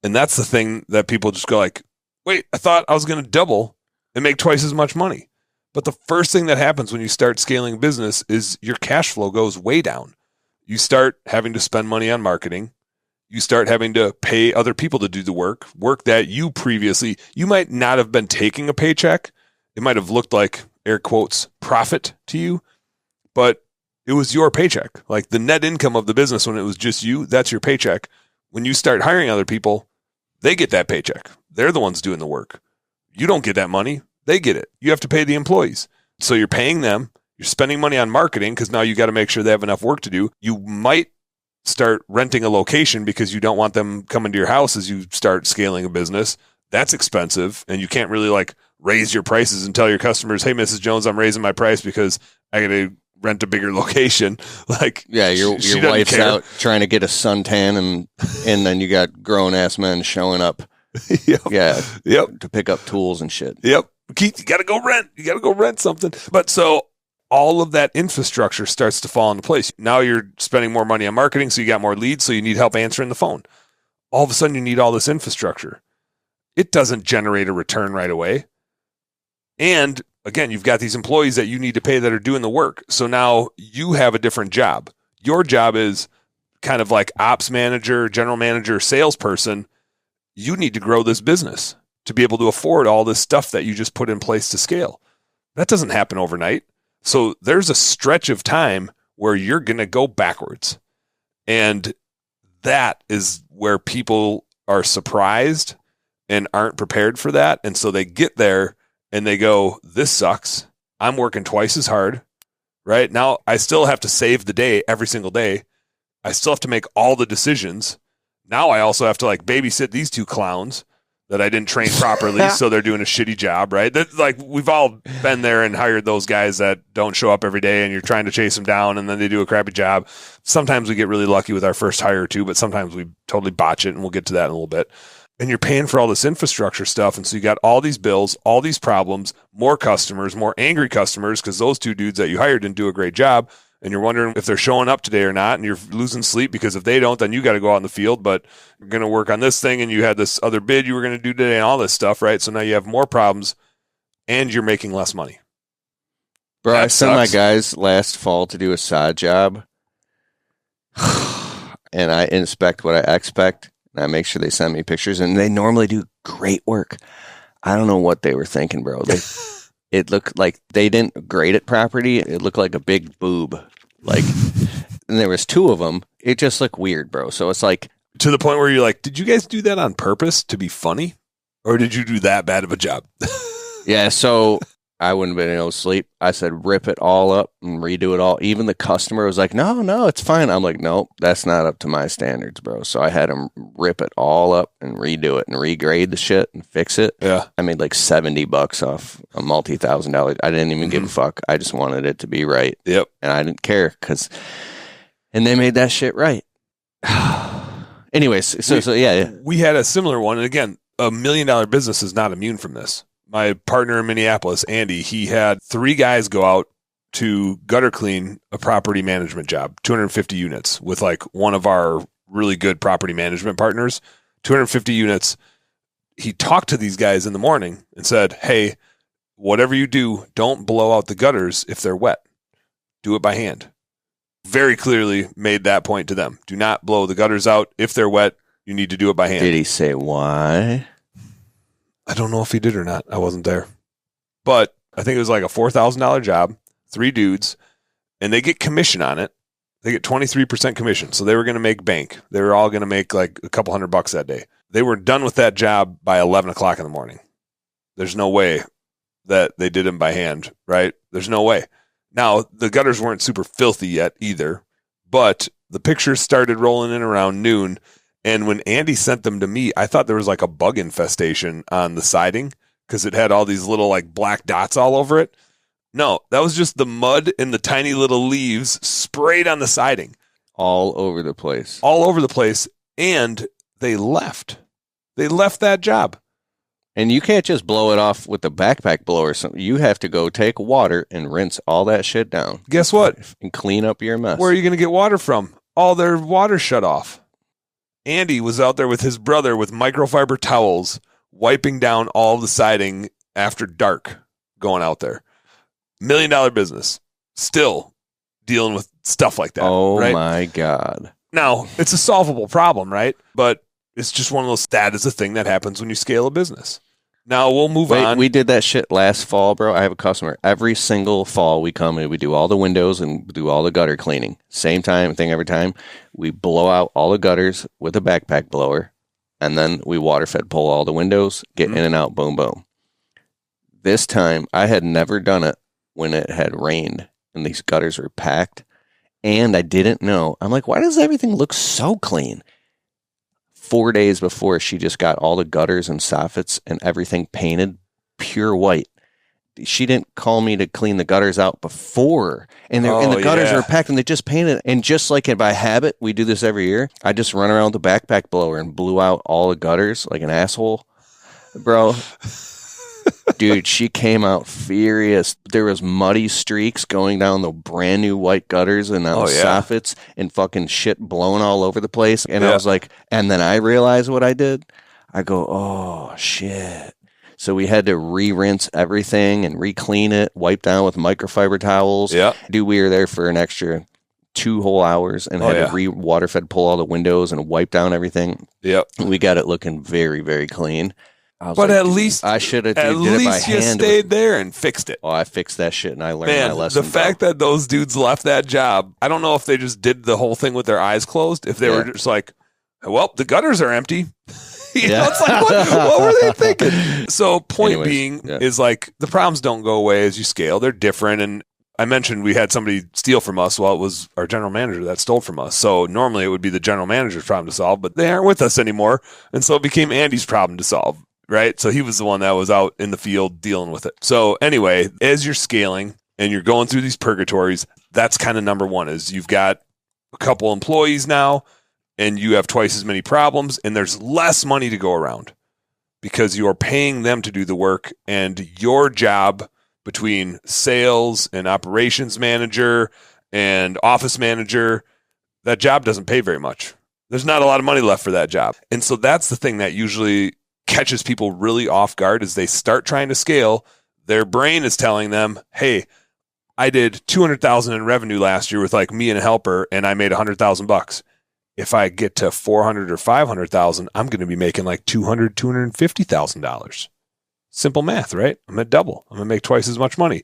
And that's the thing that people just go like, wait, I thought I was going to double and make twice as much money. But the first thing that happens when you start scaling a business is your cash flow goes way down. You start having to spend money on marketing. You start having to pay other people to do the work that you might not have been taking a paycheck. It might have looked like, air quotes, profit to you, but it was your paycheck. Like the net income of the business when it was just you, that's your paycheck. When you start hiring other people, they get that paycheck. They're the ones doing the work. You don't get that money. They get it. You have to pay the employees. So you're paying them. You're spending money on marketing because now you got to make sure they have enough work to do. You might start renting a location because you don't want them coming to your house as you start scaling a business. That's expensive. And you can't really like raise your prices and tell your customers, hey, Mrs. Jones, I'm raising my price because I got to rent a bigger location. Like, yeah, your wife's out trying to get a suntan and then you got grown ass men showing up. Yep. Yeah. Yep. To pick up tools and shit. Yep. Keith, you got to go rent. You got to go rent something. But so all of that infrastructure starts to fall into place. Now you're spending more money on marketing, so you got more leads, so you need help answering the phone. All of a sudden, you need all this infrastructure. It doesn't generate a return right away. And again, you've got these employees that you need to pay that are doing the work. So now you have a different job. Your job is kind of like ops manager, general manager, salesperson. You need to grow this business to be able to afford all this stuff that you just put in place to scale. That doesn't happen overnight. So there's a stretch of time where you're going to go backwards. And that is where people are surprised and aren't prepared for that. And so they get there and they go, this sucks. I'm working twice as hard, right? Now I still have to save the day every single day. I still have to make all the decisions. Now I also have to like babysit these two clowns that I didn't train properly, so they're doing a shitty job, right? That, like we've all been there and hired those guys that don't show up every day, and you're trying to chase them down, and then they do a crappy job. Sometimes we get really lucky with our first hire too, but sometimes we totally botch it, and we'll get to that in a little bit. And you're paying for all this infrastructure stuff, and so you got all these bills, all these problems, more customers, more angry customers because those two dudes that you hired didn't do a great job. And you're wondering if they're showing up today or not, and you're losing sleep because if they don't, then you got to go out in the field, but you're going to work on this thing, and you had this other bid you were going to do today and all this stuff, right? So now you have more problems, and you're making less money. Bro, I sent my guys last fall to do a side job, and I inspect what I expect, and I make sure they send me pictures, and they normally do great work. I don't know what they were thinking, bro. It looked like they didn't grade it properly. It looked like a big boob. Like, and there was two of them. It just looked weird, bro. So it's like to the point where you're like, did you guys do that on purpose to be funny, or did you do that bad of a job? Yeah. So I wouldn't have been able to sleep. I said, rip it all up and redo it all. Even the customer was like, no, it's fine. I'm like, nope, that's not up to my standards, bro. So I had him rip it all up and redo it and regrade the shit and fix it. Yeah. I made like $70 off a multi-$1,000. I didn't even give a fuck. I just wanted it to be right. Yep. And I didn't care and they made that shit right. Anyways, so yeah. We had a similar one. And again, $1 million business is not immune from this. My partner in Minneapolis, Andy, he had 3 guys go out to gutter clean a property management job, 250 units with like one of our really good property management partners, 250 units. He talked to these guys in the morning and said, hey, whatever you do, don't blow out the gutters if they're wet. Do it by hand. Very clearly made that point to them. Do not blow the gutters out if they're wet. You need to do it by hand. Did he say why? I don't know if he did or not. I wasn't there. But I think it was like a $4,000 job, 3 dudes, and they get commission on it. They get 23% commission. So they were going to make bank. They were all going to make like a couple $100 that day. They were done with that job by 11 o'clock in the morning. There's no way that they did them by hand, right? There's no way. Now, the gutters weren't super filthy yet either, but the pictures started rolling in around noon. And when Andy sent them to me, I thought there was like a bug infestation on the siding because it had all these little like black dots all over it. No, that was just the mud and the tiny little leaves sprayed on the siding. All over the place. All over the place. And they left. They left that job. And you can't just blow it off with the backpack blower or something. You have to go take water and rinse all that shit down. Guess what? And clean up your mess. Where are you going to get water from? All their water shut off. Andy was out there with his brother with microfiber towels, wiping down all the siding after dark, going out there. $1 million business. Still dealing with stuff like that. Oh, right? My God. Now, it's a solvable problem, right? But it's just one of those, that is a thing that happens when you scale a business. Now, we'll move on. We did that shit last fall, bro. I have a customer. Every single fall we come and we do all the windows and do all the gutter cleaning. Same thing every time. We blow out all the gutters with a backpack blower, and then we water fed pull all the windows, get in and out, boom, boom. This time, I had never done it when it had rained and these gutters were packed, and I didn't know. I'm like, why does everything look so clean? 4 days before, she just got all the gutters and soffits and everything painted pure white. She didn't call me to clean the gutters out before. And the gutters are packed and they just painted. And just like by habit, we do this every year. I just run around with the backpack blower and blew out all the gutters like an asshole. Bro. Dude, she came out furious. There was muddy streaks going down the brand new white gutters and on the soffits and fucking shit blowing all over the place. And I was like, and then I realized what I did. I go, oh, shit. So we had to re-rinse everything and re-clean it, wipe down with microfiber towels. Yeah. Dude, we were there for an extra 2 whole hours and had to re-water fed pull all the windows and wipe down everything. Yep. We got it looking very, very clean. But like, at least I should have. At least you stayed there and fixed it. Oh, I fixed that shit and I learned my lesson. The fact that those dudes left that job, I don't know if they just did the whole thing with their eyes closed. If they were just like, well, the gutters are empty. You know, it's like, what were they thinking? So point being is like the problems don't go away as you scale. They're different. And I mentioned we had somebody steal from us. Well, it was our general manager that stole from us. So normally it would be the general manager's problem to solve, but they aren't with us anymore. And so it became Andy's problem to solve. Right? So he was the one that was out in the field dealing with it. So anyway, as you're scaling and you're going through these purgatories, that's kind of number one is you've got a couple employees now and you have twice as many problems and there's less money to go around because you're paying them to do the work and your job between sales and operations manager and office manager, that job doesn't pay very much. There's not a lot of money left for that job. And so that's the thing that usually catches people really off guard as they start trying to scale. Their brain is telling them, hey, I did 200,000 in revenue last year with like me and a helper and I made $100,000. If I get to 400 or 500,000, I'm going to be making like $250,000. Simple math, right? I'm at double. I'm going to make twice as much money.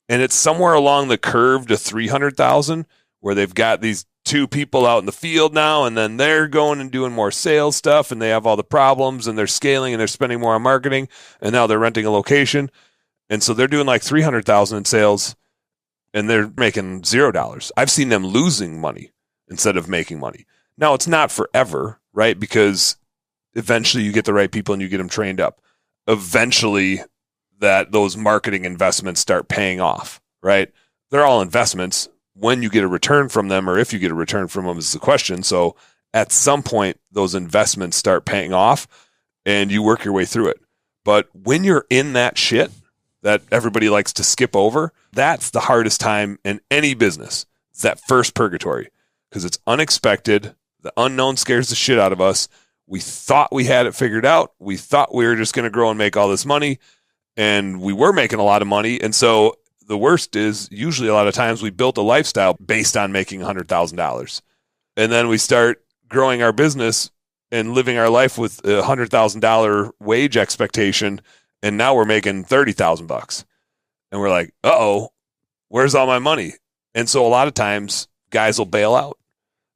And it's somewhere along the curve to 300,000 where they've got these 2 people out in the field now, and then they're going and doing more sales stuff, and they have all the problems, and they're scaling, and they're spending more on marketing, and now they're renting a location, and so they're doing like 300,000 in sales, and they're making $0. I've seen them losing money instead of making money. Now it's not forever, right? Because eventually you get the right people and you get them trained up. Eventually, those marketing investments start paying off, right? They're all investments. When you get a return from them or if you get a return from them is the question. So at some point, those investments start paying off and you work your way through it. But when you're in that shit that everybody likes to skip over, that's the hardest time in any business. It's that first purgatory because it's unexpected. The unknown scares the shit out of us. We thought we had it figured out. We thought we were just going to grow and make all this money, and we were making a lot of money. And so the worst is usually a lot of times we built a lifestyle based on making $100,000. And then we start growing our business and living our life with a $100,000 wage expectation. And now we're making $30,000 and we're like, uh-oh, where's all my money? And so a lot of times guys will bail out.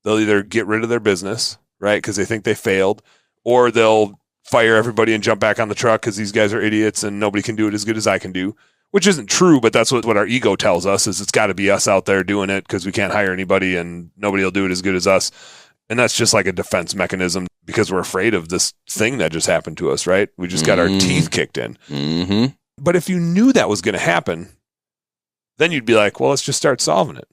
They'll either get rid of their business, right, because they think they failed, or they'll fire everybody and jump back on the truck because these guys are idiots and nobody can do it as good as I can do, which isn't true, but that's what our ego tells us, is it's got to be us out there doing it because we can't hire anybody and nobody will do it as good as us. And that's just like a defense mechanism because we're afraid of this thing that just happened to us, right? We just got our teeth kicked in. Mm-hmm. But if you knew that was going to happen, then you'd be like, well, let's just start solving it.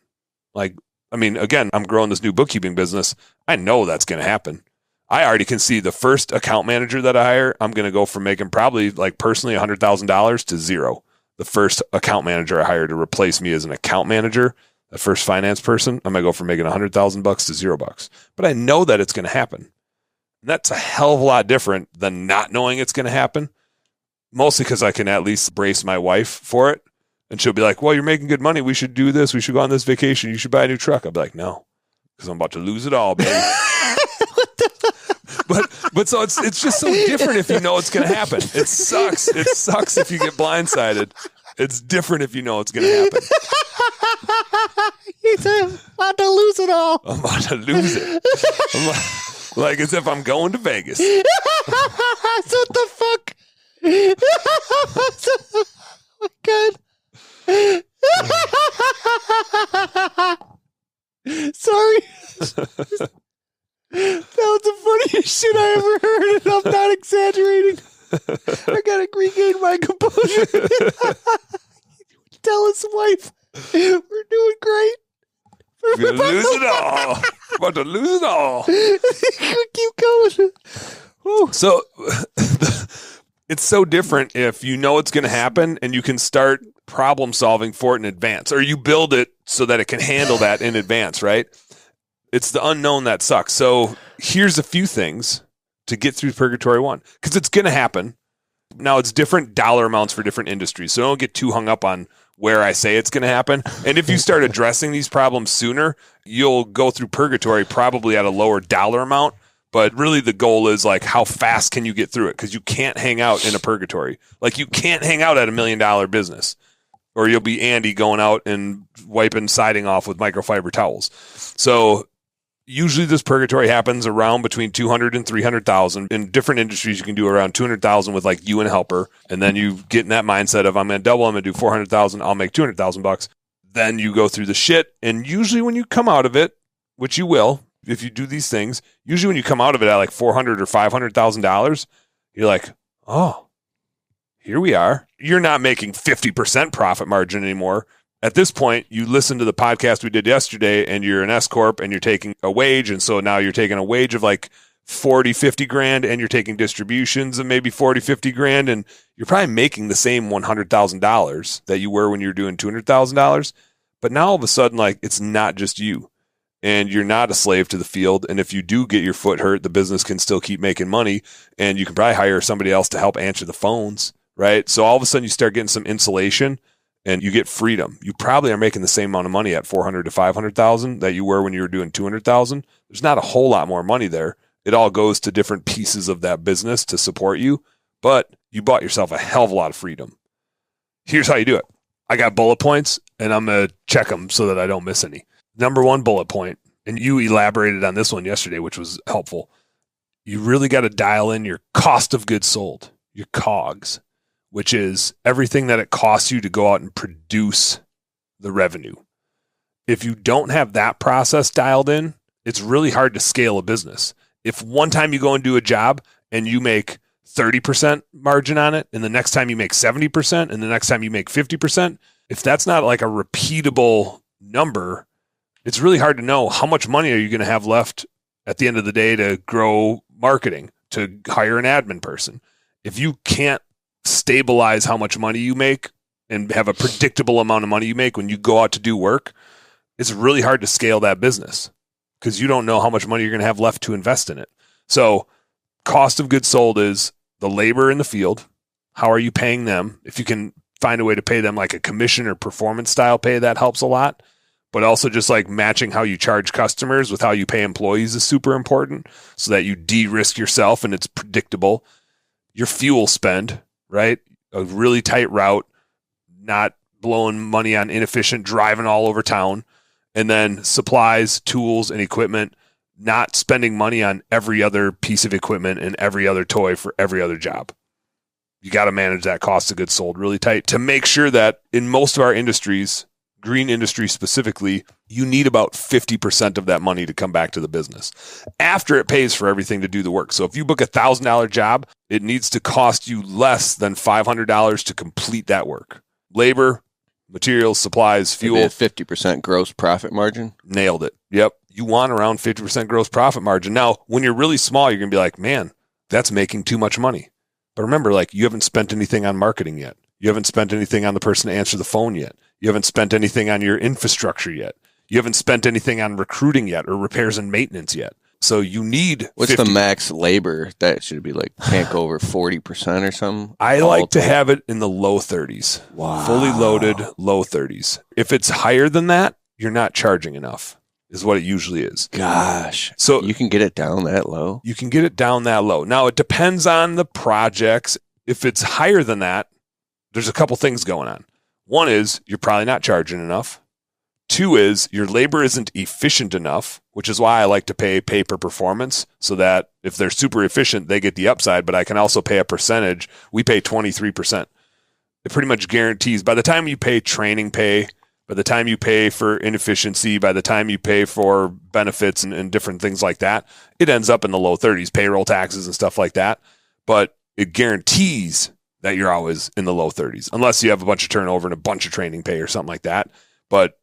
Like, I mean, again, I'm growing this new bookkeeping business. I know that's going to happen. I already can see the first account manager that I hire, I'm going to go from making probably like personally $100,000 to zero. The first account manager I hire to replace me as an account manager, the first finance person, I'm going to go from making $100,000 to $0. But I know that it's going to happen. And that's a hell of a lot different than not knowing it's going to happen. Mostly because I can at least brace my wife for it. And she'll be like, well, you're making good money. We should do this. We should go on this vacation. You should buy a new truck. I'll be like, no, because I'm about to lose it all, baby. But so it's just so different if you know it's going to happen. It sucks. It sucks if you get blindsided. It's different if you know it's going to happen. He's about to lose it all. I'm about to lose it. I'm like as if I'm going to Vegas. What the fuck? Oh my God. Sorry. That was the funniest shit I ever heard, and I'm not exaggerating. I gotta regain my composure. Tell his wife, we're doing great. We're gonna lose it all. About to lose it all. Keep going. Whew. So it's so different if you know it's going to happen and you can start problem solving for it in advance, or you build it so that it can handle that in advance, right? It's the unknown that sucks. So here's a few things to get through Purgatory 1, because it's going to happen. Now, it's different dollar amounts for different industries, so don't get too hung up on where I say it's going to happen. And if you start addressing these problems sooner, you'll go through Purgatory probably at a lower dollar amount. But really the goal is like, how fast can you get through it? Because you can't hang out in a purgatory. Like, you can't hang out at $1 million business, or you'll be Andy going out and wiping siding off with microfiber towels. So usually this purgatory happens around between 200 and 300,000. In different industries, you can do around 200,000 with like you and helper. And then you get in that mindset of, I'm going to double, I'm going to do 400,000, I'll make $200,000. Then you go through the shit. And usually when you come out of it, which you will, if you do these things, usually when you come out of it at like $400,000 or $500,000, you're like, oh, here we are. You're not making 50% profit margin anymore. At this point, you listen to the podcast we did yesterday and you're an S Corp and you're taking a wage. And so now you're taking a wage of like 40, 50 grand, and you're taking distributions of maybe 40, 50 grand. And you're probably making the same $100,000 that you were when you were doing $200,000. But now all of a sudden, like, it's not just you. And you're not a slave to the field. And if you do get your foot hurt, the business can still keep making money. And you can probably hire somebody else to help answer the phones, right? So all of a sudden you start getting some insulation and you get freedom. You probably are making the same amount of money at 400 to 500,000 that you were when you were doing 200,000. There's not a whole lot more money there. It all goes to different pieces of that business to support you, but you bought yourself a hell of a lot of freedom. Here's how you do it. I got bullet points and I'm going to check them so that I don't miss any. Number one bullet point, and you elaborated on this one yesterday, which was helpful. You really got to dial in your cost of goods sold, your COGS, which is everything that it costs you to go out and produce the revenue. If you don't have that process dialed in, it's really hard to scale a business. If one time you go and do a job and you make 30% margin on it, and the next time you make 70%, and the next time you make 50%, if that's not like a repeatable number, it's really hard to know how much money are you going to have left at the end of the day to grow marketing, to hire an admin person. If you can't stabilize how much money you make and have a predictable amount of money you make when you go out to do work, it's really hard to scale that business because you don't know how much money you're going to have left to invest in it. So cost of goods sold is the labor in the field. How are you paying them? If you can find a way to pay them like a commission or performance style pay, that helps a lot. but also just like matching how you charge customers with how you pay employees is super important so that you de-risk yourself and it's predictable. Your fuel spend, right? A really tight route, not blowing money on inefficient driving all over town. And then supplies, tools, and equipment, not spending money on every other piece of equipment and every other toy for every other job. You got to manage that cost of goods sold really tight to make sure that in most of our industries, green industry specifically, you need about 50% of that money to come back to the business after it pays for everything to do the work. So if you book $1,000 job, it needs to cost you less than $500 to complete that work. Labor, materials, supplies, fuel. Maybe a 50% gross profit margin. Nailed it. Yep. You want around 50% gross profit margin. Now, when you're really small, you're going to be like, man, that's making too much money. But remember, like, you haven't spent anything on marketing yet. You haven't spent anything on the person to answer the phone yet. You haven't spent anything on your infrastructure yet. You haven't spent anything on recruiting yet or repairs and maintenance yet. So you need What's 50. The max labor? That should be like, can't go over 40% or something. I like to have it in the low 30s. Wow. Fully loaded, low 30s. If it's higher than that, you're not charging enough, is what it usually is. Gosh. So you can get it down that low? You can get it down that low. Now, it depends on the projects. If it's higher than that, there's a couple things going on. One is you're probably not charging enough. Two is your labor isn't efficient enough, which is why I like to pay per performance so that if they're super efficient, they get the upside, but I can also pay a percentage. We pay 23%. It pretty much guarantees by the time you pay training pay, by the time you pay for inefficiency, by the time you pay for benefits and different things like that, it ends up in the low 30s, payroll taxes and stuff like that. But it guarantees that you're always in the low 30s, unless you have a bunch of turnover and a bunch of training pay or something like that. But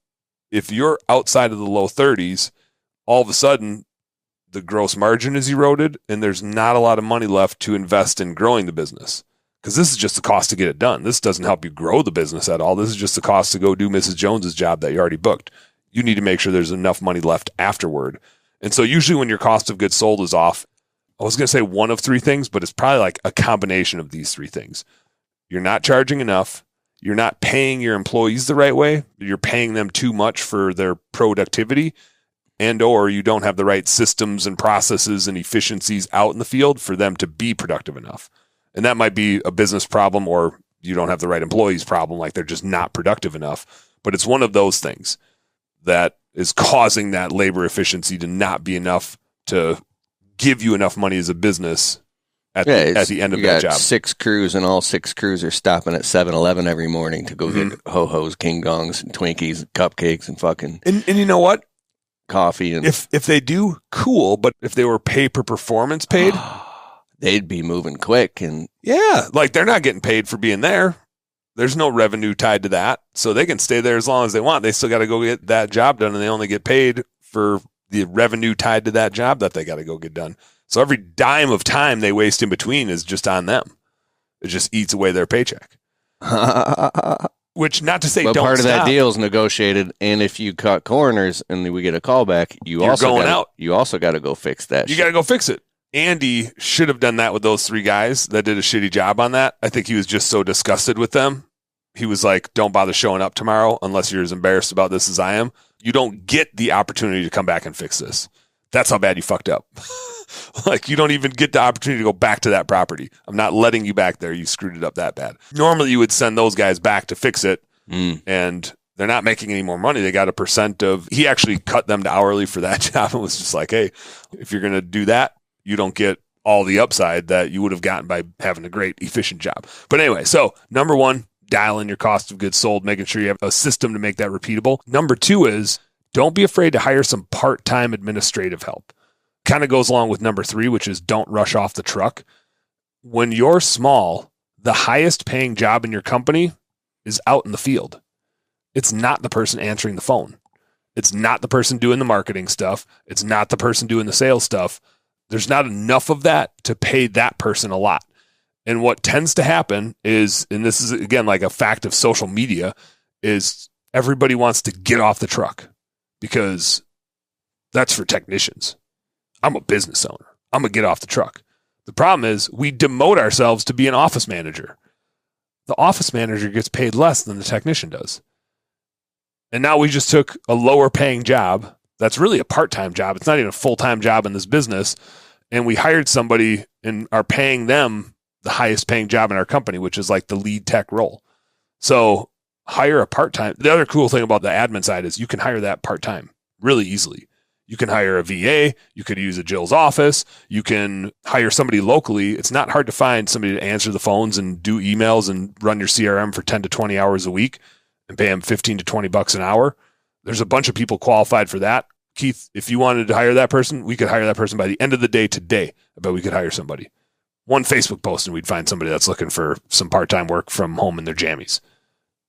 if you're outside of the low 30s, all of a sudden the gross margin is eroded and there's not a lot of money left to invest in growing the business. Because this is just the cost to get it done. This doesn't help you grow the business at all. This is just the cost to go do Mrs. Jones's job that you already booked. You need to make sure there's enough money left afterward. And so usually when your cost of goods sold is off, I was going to say one of three things, but it's probably like a combination of these three things. You're not charging enough. You're not paying your employees the right way. You're paying them too much for their productivity, and or you don't have the right systems and processes and efficiencies out in the field for them to be productive enough. And that might be a business problem, or you don't have the right employees problem, like they're just not productive enough. But it's one of those things that is causing that labor efficiency to not be enough to give you enough money as a business at the end of that job. 6 crews, and all 6 crews are stopping at 7-Eleven every morning to go get ho-hos, King Gongs, and Twinkies, and cupcakes, and fucking and you know what? Coffee. And if they do, cool. But if they were pay per performance paid, they'd be moving quick. And yeah, like they're not getting paid for being there. There's no revenue tied to that, so they can stay there as long as they want. They still got to go get that job done, and they only get paid for the revenue tied to that job that they got to go get done. So every dime of time they waste in between is just on them. It just eats away their paycheck. Which, not to say but don't part of stop. that deal is negotiated, and if you cut corners and we get a call back, you also got to go fix that. You got to go fix it. Andy should have done that with those 3 guys that did a shitty job on that. I think he was just so disgusted with them. He was like, don't bother showing up tomorrow unless you're as embarrassed about this as I am. You don't get the opportunity to come back and fix this. That's how bad you fucked up. Like, you don't even get the opportunity to go back to that property. I'm not letting you back there. You screwed it up that bad. Normally, you would send those guys back to fix it, and they're not making any more money. They got a percent of. He actually cut them to hourly for that job and was just like, hey, if you're going to do that, you don't get all the upside that you would have gotten by having a great, efficient job. But anyway, so number 1, dial in your cost of goods sold, making sure you have a system to make that repeatable. Number 2 is don't be afraid to hire some part-time administrative help. Kind of goes along with number 3, which is don't rush off the truck. When you're small, the highest paying job in your company is out in the field. It's not the person answering the phone. It's not the person doing the marketing stuff. It's not the person doing the sales stuff. There's not enough of that to pay that person a lot. And what tends to happen is, and this is again like a fact of social media, is everybody wants to get off the truck because that's for technicians. I'm a business owner. I'm going to get off the truck. The problem is we demote ourselves to be an office manager. The office manager gets paid less than the technician does. And now we just took a lower paying job. That's really a part-time job. It's not even a full-time job in this business. And we hired somebody and are paying them the highest paying job in our company, which is like the lead tech role. So hire a part-time. The other cool thing about the admin side is you can hire that part-time really easily. You can hire a VA. You could use a Jill's office. You can hire somebody locally. It's not hard to find somebody to answer the phones and do emails and run your CRM for 10 to 20 hours a week and pay them 15 to 20 bucks an hour. There's a bunch of people qualified for that. Keith, if you wanted to hire that person, we could hire that person by the end of the day today. I bet we could hire somebody. One Facebook post and we'd find somebody that's looking for some part-time work from home in their jammies.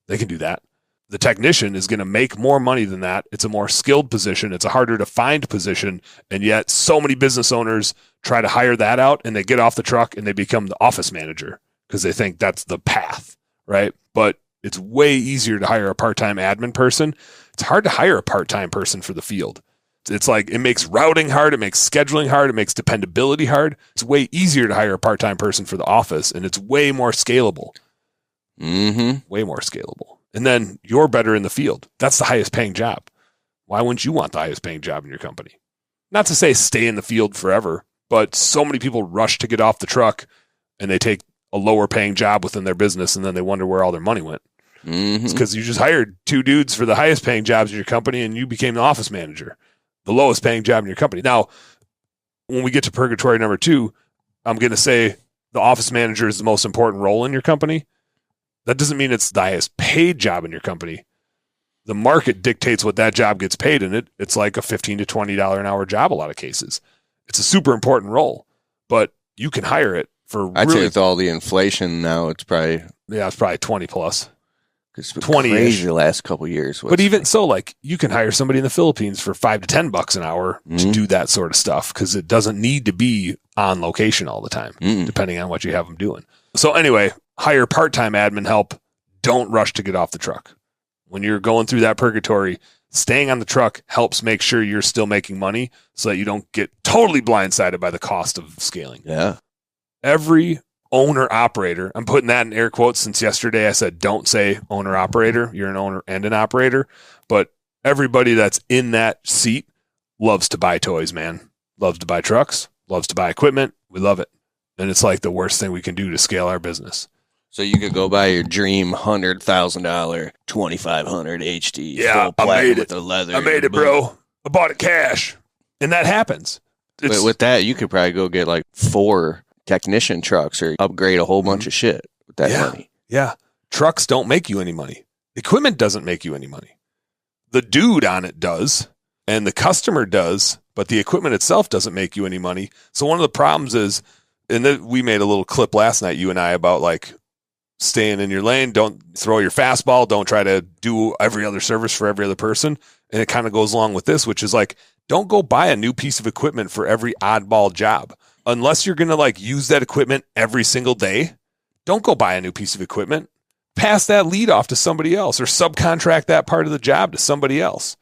They can do that. The technician is going to make more money than that. It's a more skilled position. It's a harder to find position. And yet so many business owners try to hire that out and they get off the truck and they become the office manager because they think that's the path, right? But it's way easier to hire a part-time admin person. It's hard to hire a part-time person for the field. It's like it makes routing hard. It makes scheduling hard. It makes dependability hard. It's way easier to hire a part-time person for the office, and it's way more scalable. Way more scalable. And then you're better in the field. That's the highest paying job. Why wouldn't you want the highest paying job in your company? Not to say stay in the field forever, but so many people rush to get off the truck and they take a lower paying job within their business and then they wonder where all their money went. It's because you just hired two dudes for the highest paying jobs in your company and you became the office manager, the lowest paying job in your company. Now, when we get to purgatory number 2, I'm going to say the office manager is the most important role in your company. That doesn't mean it's the highest paid job in your company. The market dictates what that job gets paid, and it's like a $15 to $20 an hour job a lot of cases. It's a super important role, but you can hire it for I'd say with all the inflation now, it's probably... Yeah, it's probably 20 plus. It's been crazy the last couple of years. But even so, like you can hire somebody in the Philippines for $5 to $10 an hour to do that sort of stuff because it doesn't need to be on location all the time, depending on what you have them doing. So anyway, hire part-time admin help. Don't rush to get off the truck. When you're going through that purgatory, staying on the truck helps make sure you're still making money so that you don't get totally blindsided by the cost of scaling. Yeah. Every owner-operator, I'm putting that in air quotes since yesterday I said don't say owner-operator. You're an owner and an operator. But everybody that's in that seat loves to buy toys, man. Loves to buy trucks, loves to buy equipment. We love it. And it's like the worst thing we can do to scale our business. So you could go buy your dream $100,000 2500 HD. Yeah, full I made it. With the leather. I made it, bro. I bought it cash. And that happens. But with that, you could probably go get like 4 technician trucks or upgrade a whole bunch of shit with that money. Yeah. Trucks don't make you any money. Equipment doesn't make you any money. The dude on it does, and the customer does, but the equipment itself doesn't make you any money. So one of the problems is, and then we made a little clip last night, you and I, about like staying in your lane. Don't throw your fastball. Don't try to do every other service for every other person. And it kind of goes along with this, which is like, don't go buy a new piece of equipment for every oddball job. Unless you're going to like use that equipment every single day, don't go buy a new piece of equipment. Pass that lead off to somebody else or subcontract that part of the job to somebody else.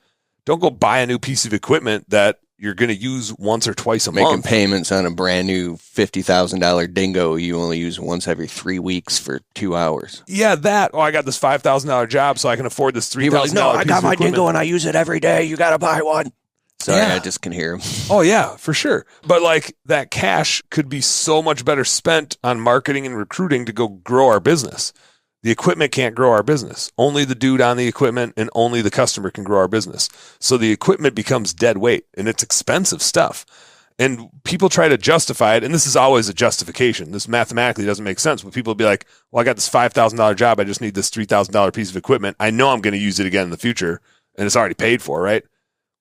Don't go buy a new piece of equipment that you're going to use once or twice a month. Making payments on a brand new $50,000 dingo you only use once every 3 weeks for 2 hours. Yeah, that. Oh, I got this $5,000 job so I can afford this $3,000 piece No, I got my equipment. dingo and I use it every day. You got to buy one. Sorry, I just can hear him. Oh, yeah, for sure. But like that cash could be so much better spent on marketing and recruiting to go grow our business. The equipment can't grow our business. Only the dude on the equipment and only the customer can grow our business. So the equipment becomes dead weight and it's expensive stuff. And people try to justify it. And this is always a justification. This mathematically doesn't make sense. But people will be like, well, I got this $5,000 job. I just need this $3,000 piece of equipment. I know I'm going to use it again in the future and it's already paid for, right?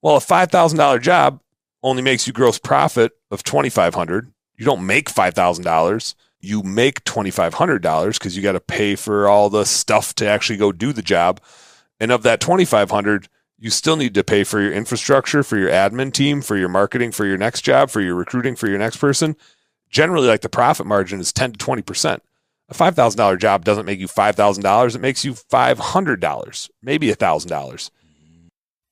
Well, a $5,000 job only makes you gross profit of $2,500. You don't make $5,000. You make $2,500 because you got to pay for all the stuff to actually go do the job. And of that $2,500, you still need to pay for your infrastructure, for your admin team, for your marketing, for your next job, for your recruiting, for your next person. Generally, like the profit margin is 10 to 20%. A $5,000 job doesn't make you $5,000. It makes you $500, maybe $1,000.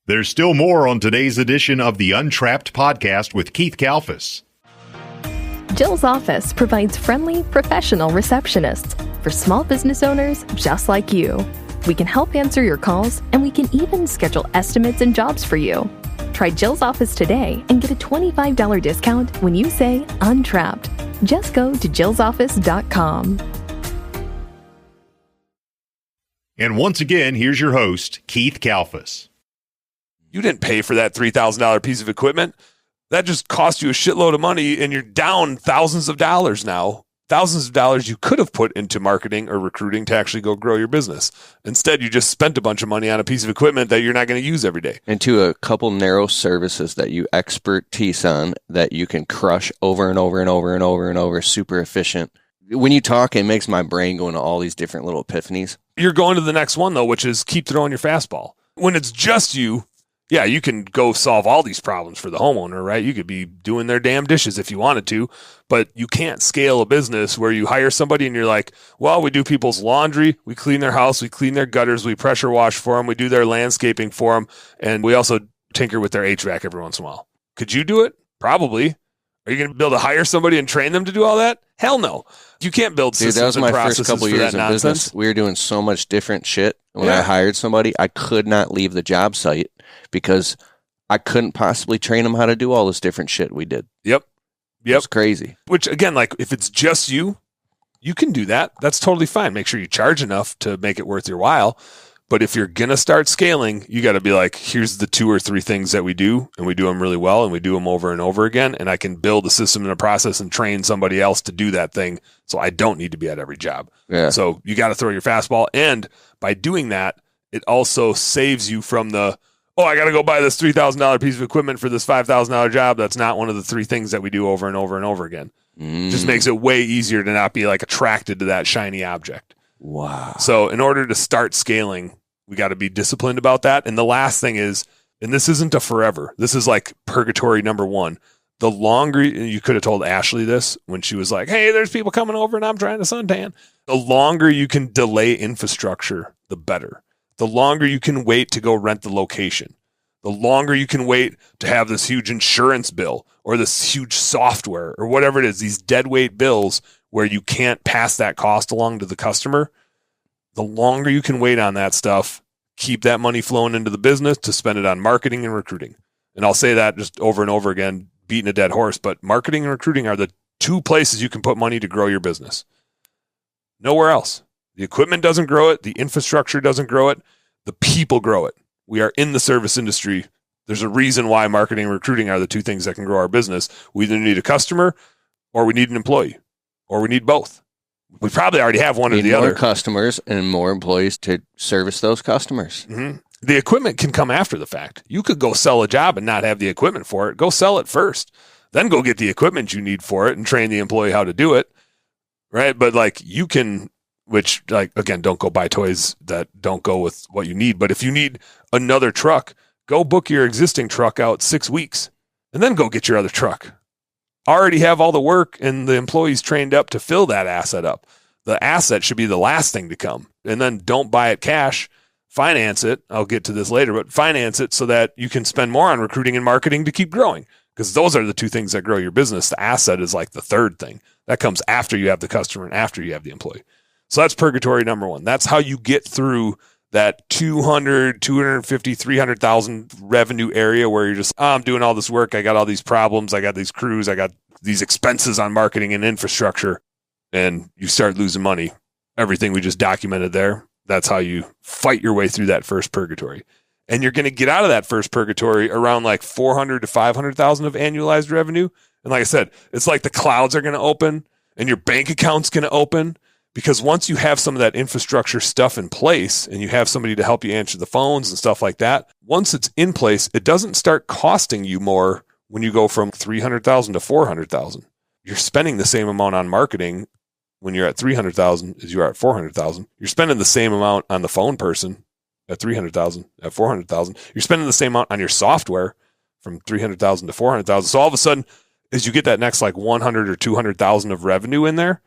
There's still more on today's edition of the Untrapped Podcast with Keith Kalfas. Jill's office provides friendly, professional receptionists for small business owners just like you. We can help answer your calls, and we can even schedule estimates and jobs for you. Try Jill's office today and get a $25 discount when you say Untrapped. Just go to jillsoffice.com. And once again, here's your host, Keith Kalfas. You didn't pay for that $3,000 piece of equipment. That just cost you a shitload of money, and you're down thousands of dollars now. Thousands of dollars you could have put into marketing or recruiting to actually go grow your business. Instead, you just spent a bunch of money on a piece of equipment that you're not going to use every day. Into a couple narrow services that you expertise on that you can crush over and over and over and over and over, super efficient. When you talk, it makes my brain go into all these different little epiphanies. You're going to the next one, though, which is keep throwing your fastball. When it's just you, yeah, you can go solve all these problems for the homeowner, right? You could be doing their damn dishes if you wanted to, but you can't scale a business where you hire somebody and you're like, well, we do people's laundry, we clean their house, we clean their gutters, we pressure wash for them, we do their landscaping for them, and we also tinker with their HVAC every once in a while. Could you do it? Probably. Are you going to be able to hire somebody and train them to do all that? Hell no. You can't build systems and processes for that nonsense. That was my first couple years in business. We were doing so much different shit. When I hired somebody, I could not leave the job site because I couldn't possibly train them how to do all this different shit we did. Yep. It's crazy. Which, again, like if it's just you, you can do that. That's totally fine. Make sure you charge enough to make it worth your while. But if you're going to start scaling, you got to be like, here's the 2 or 3 things that we do, and we do them really well, and we do them over and over again, and I can build a system and a process and train somebody else to do that thing, so I don't need to be at every job. Yeah. So you got to throw your fastball, and by doing that, it also saves you from the, I got to go buy this $3,000 piece of equipment for this $5,000 job. That's not one of the 3 things that we do over and over and over again. Just makes it way easier to not be like attracted to that shiny object. Wow. So in order to start scaling, we got to be disciplined about that. And the last thing is, and this isn't a forever, this is like purgatory number 1. The longer you could have told Ashley this when she was like, hey, there's people coming over and I'm trying to suntan. The longer you can delay infrastructure, the better. The longer you can wait to go rent the location. The longer you can wait to have this huge insurance bill or this huge software or whatever it is, these deadweight bills where you can't pass that cost along to the customer. The longer you can wait on that stuff, keep that money flowing into the business to spend it on marketing and recruiting. And I'll say that just over and over again, beating a dead horse, but marketing and recruiting are the 2 places you can put money to grow your business. Nowhere else. The equipment doesn't grow it. The infrastructure doesn't grow it. The people grow it. We are in the service industry. There's a reason why marketing and recruiting are the 2 things that can grow our business. We either need a customer or we need an employee or we need both. We probably already have one or the other. More customers and more employees to service those customers. Mm-hmm. The equipment can come after the fact. You could go sell a job and not have the equipment for it. Go sell it first. Then go get the equipment you need for it and train the employee how to do it. Right? But like you can, which like, again, don't go buy toys that don't go with what you need. But if you need another truck, go book your existing truck out 6 weeks and then go get your other truck. Already have all the work and the employees trained up to fill that asset up. The asset should be the last thing to come. And then don't buy it cash, finance it. I'll get to this later, but finance it so that you can spend more on recruiting and marketing to keep growing. Because those are the 2 things that grow your business. The asset is like the 3rd thing. That comes after you have the customer and after you have the employee. So that's purgatory number 1. That's how you get through that 200, 250, 300,000 revenue area where you're just, I'm doing all this work. I got all these problems. I got these crews. I got these expenses on marketing and infrastructure. And you start losing money. Everything we just documented there. That's how you fight your way through that first purgatory. And you're going to get out of that first purgatory around like 400 to 500,000 of annualized revenue. And like I said, it's like the clouds are going to open and your bank account's going to open. Because once you have some of that infrastructure stuff in place and you have somebody to help you answer the phones and stuff like that, once it's in place, it doesn't start costing you more when you go from 300,000 to 400,000. You're spending the same amount on marketing when you're at 300,000 as you are at 400,000. You're spending the same amount on the phone person at 300,000, at 400,000. You're spending the same amount on your software from 300,000 to 400,000. So all of a sudden, as you get that next like 100 or 200,000 of revenue in there,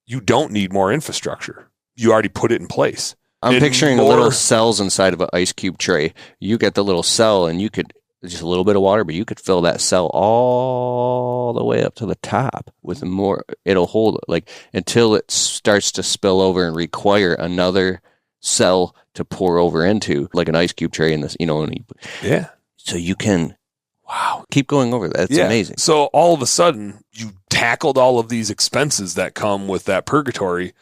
you don't need more infrastructure. You already put it in place. I'm picturing little cells inside of an ice cube tray. You get the little cell and you could, just a little bit of water, but you could fill that cell all the way up to the top with more. It'll hold like until it starts to spill over and require another sell to pour over into, like an ice cube tray in this, Yeah. So you can, keep going over that. It's amazing. So all of a sudden, you tackled all of these expenses that come with that purgatory.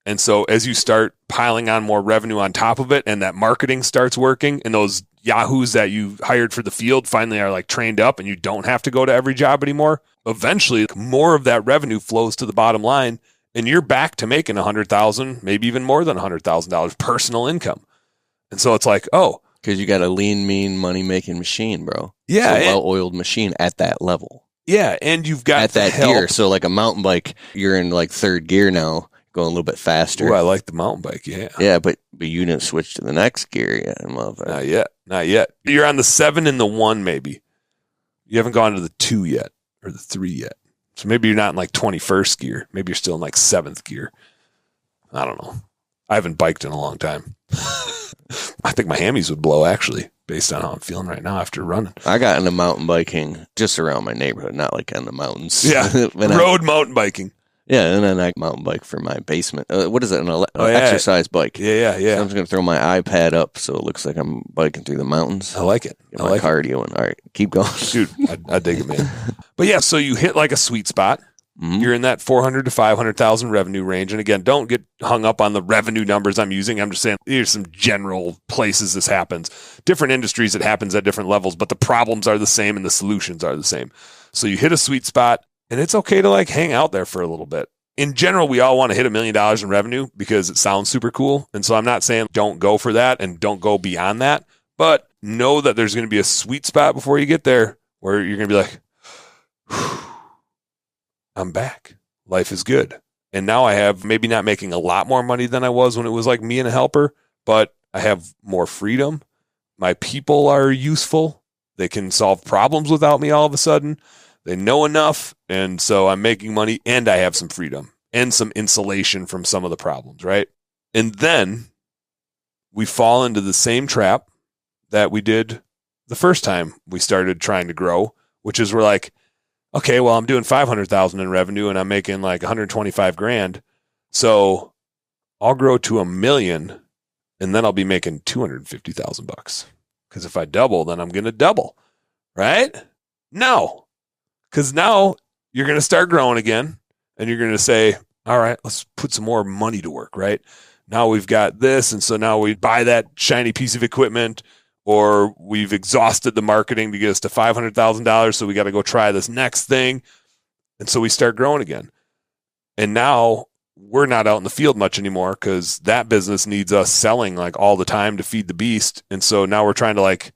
And so as you start piling on more revenue on top of it, and that marketing starts working, and those yahoos that you hired for the field finally are like trained up, and you don't have to go to every job anymore, eventually more of that revenue flows to the bottom line, and you're back to making $100,000, maybe even more than $100,000 personal income. And so it's like, oh, because you got a lean, mean, money-making machine, bro. Yeah. It's a well-oiled machine at that level. Yeah, and you've got at that gear. So like a mountain bike, you're in like third gear now, going a little bit faster. Ooh, I like the mountain bike, yeah. Yeah, but you didn't switch to the next gear yet, motherfucker. Not yet. You're on the 7 and the 1, maybe. You haven't gone to the 2 yet, or the 3 yet. So maybe you're not in like 21st gear. Maybe you're still in like 7th gear. I don't know. I haven't biked in a long time. I think my hammies would blow, actually, based on how I'm feeling right now after running. I got into mountain biking just around my neighborhood, not like on the mountains. Yeah, road mountain biking. Yeah, and then I mountain bike for my basement. What is it? An exercise bike. Yeah. So I'm just going to throw my iPad up so it looks like I'm biking through the mountains. I like it. Get my cardio in. All right, keep going. Dude, I dig it, man. But yeah, so you hit like a sweet spot. Mm-hmm. You're in that 400 to 500,000 revenue range. And again, don't get hung up on the revenue numbers I'm using. I'm just saying here's some general places this happens. Different industries, it happens at different levels, but the problems are the same and the solutions are the same. So you hit a sweet spot, and it's okay to like hang out there for a little bit. In general, we all want to hit $1 million in revenue because it sounds super cool. And so I'm not saying don't go for that and don't go beyond that, but know that there's going to be a sweet spot before you get there where you're going to be like, I'm back. Life is good. And now I have maybe not making a lot more money than I was when it was like me and a helper, but I have more freedom. My people are useful. They can solve problems without me all of a sudden. They know enough. And so I'm making money and I have some freedom and some insulation from some of the problems, right? And then we fall into the same trap that we did the first time we started trying to grow, which is we're like, okay, well, I'm doing 500,000 in revenue and I'm making like 125 grand. So I'll grow to $1 million and then I'll be making 250,000 bucks. Because if I double, then I'm going to double, right? No, because now you're going to start growing again and you're going to say, all right, let's put some more money to work, right? Now we've got this. And so now we buy that shiny piece of equipment, or we've exhausted the marketing to get us to $500,000. So we got to go try this next thing. And so we start growing again. And now we're not out in the field much anymore because that business needs us selling like all the time to feed the beast. And so now we're trying to like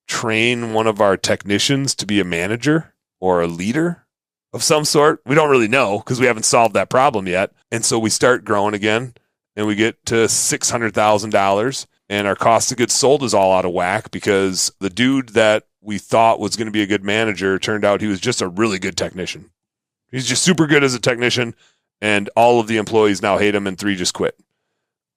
train one of our technicians to be a manager or a leader of some sort. We don't really know because we haven't solved that problem yet. And so we start growing again and we get to $600,000. And our cost of goods sold is all out of whack because the dude that we thought was going to be a good manager turned out he was just a really good technician. He's just super good as a technician, and all of the employees now hate him, and 3 just quit.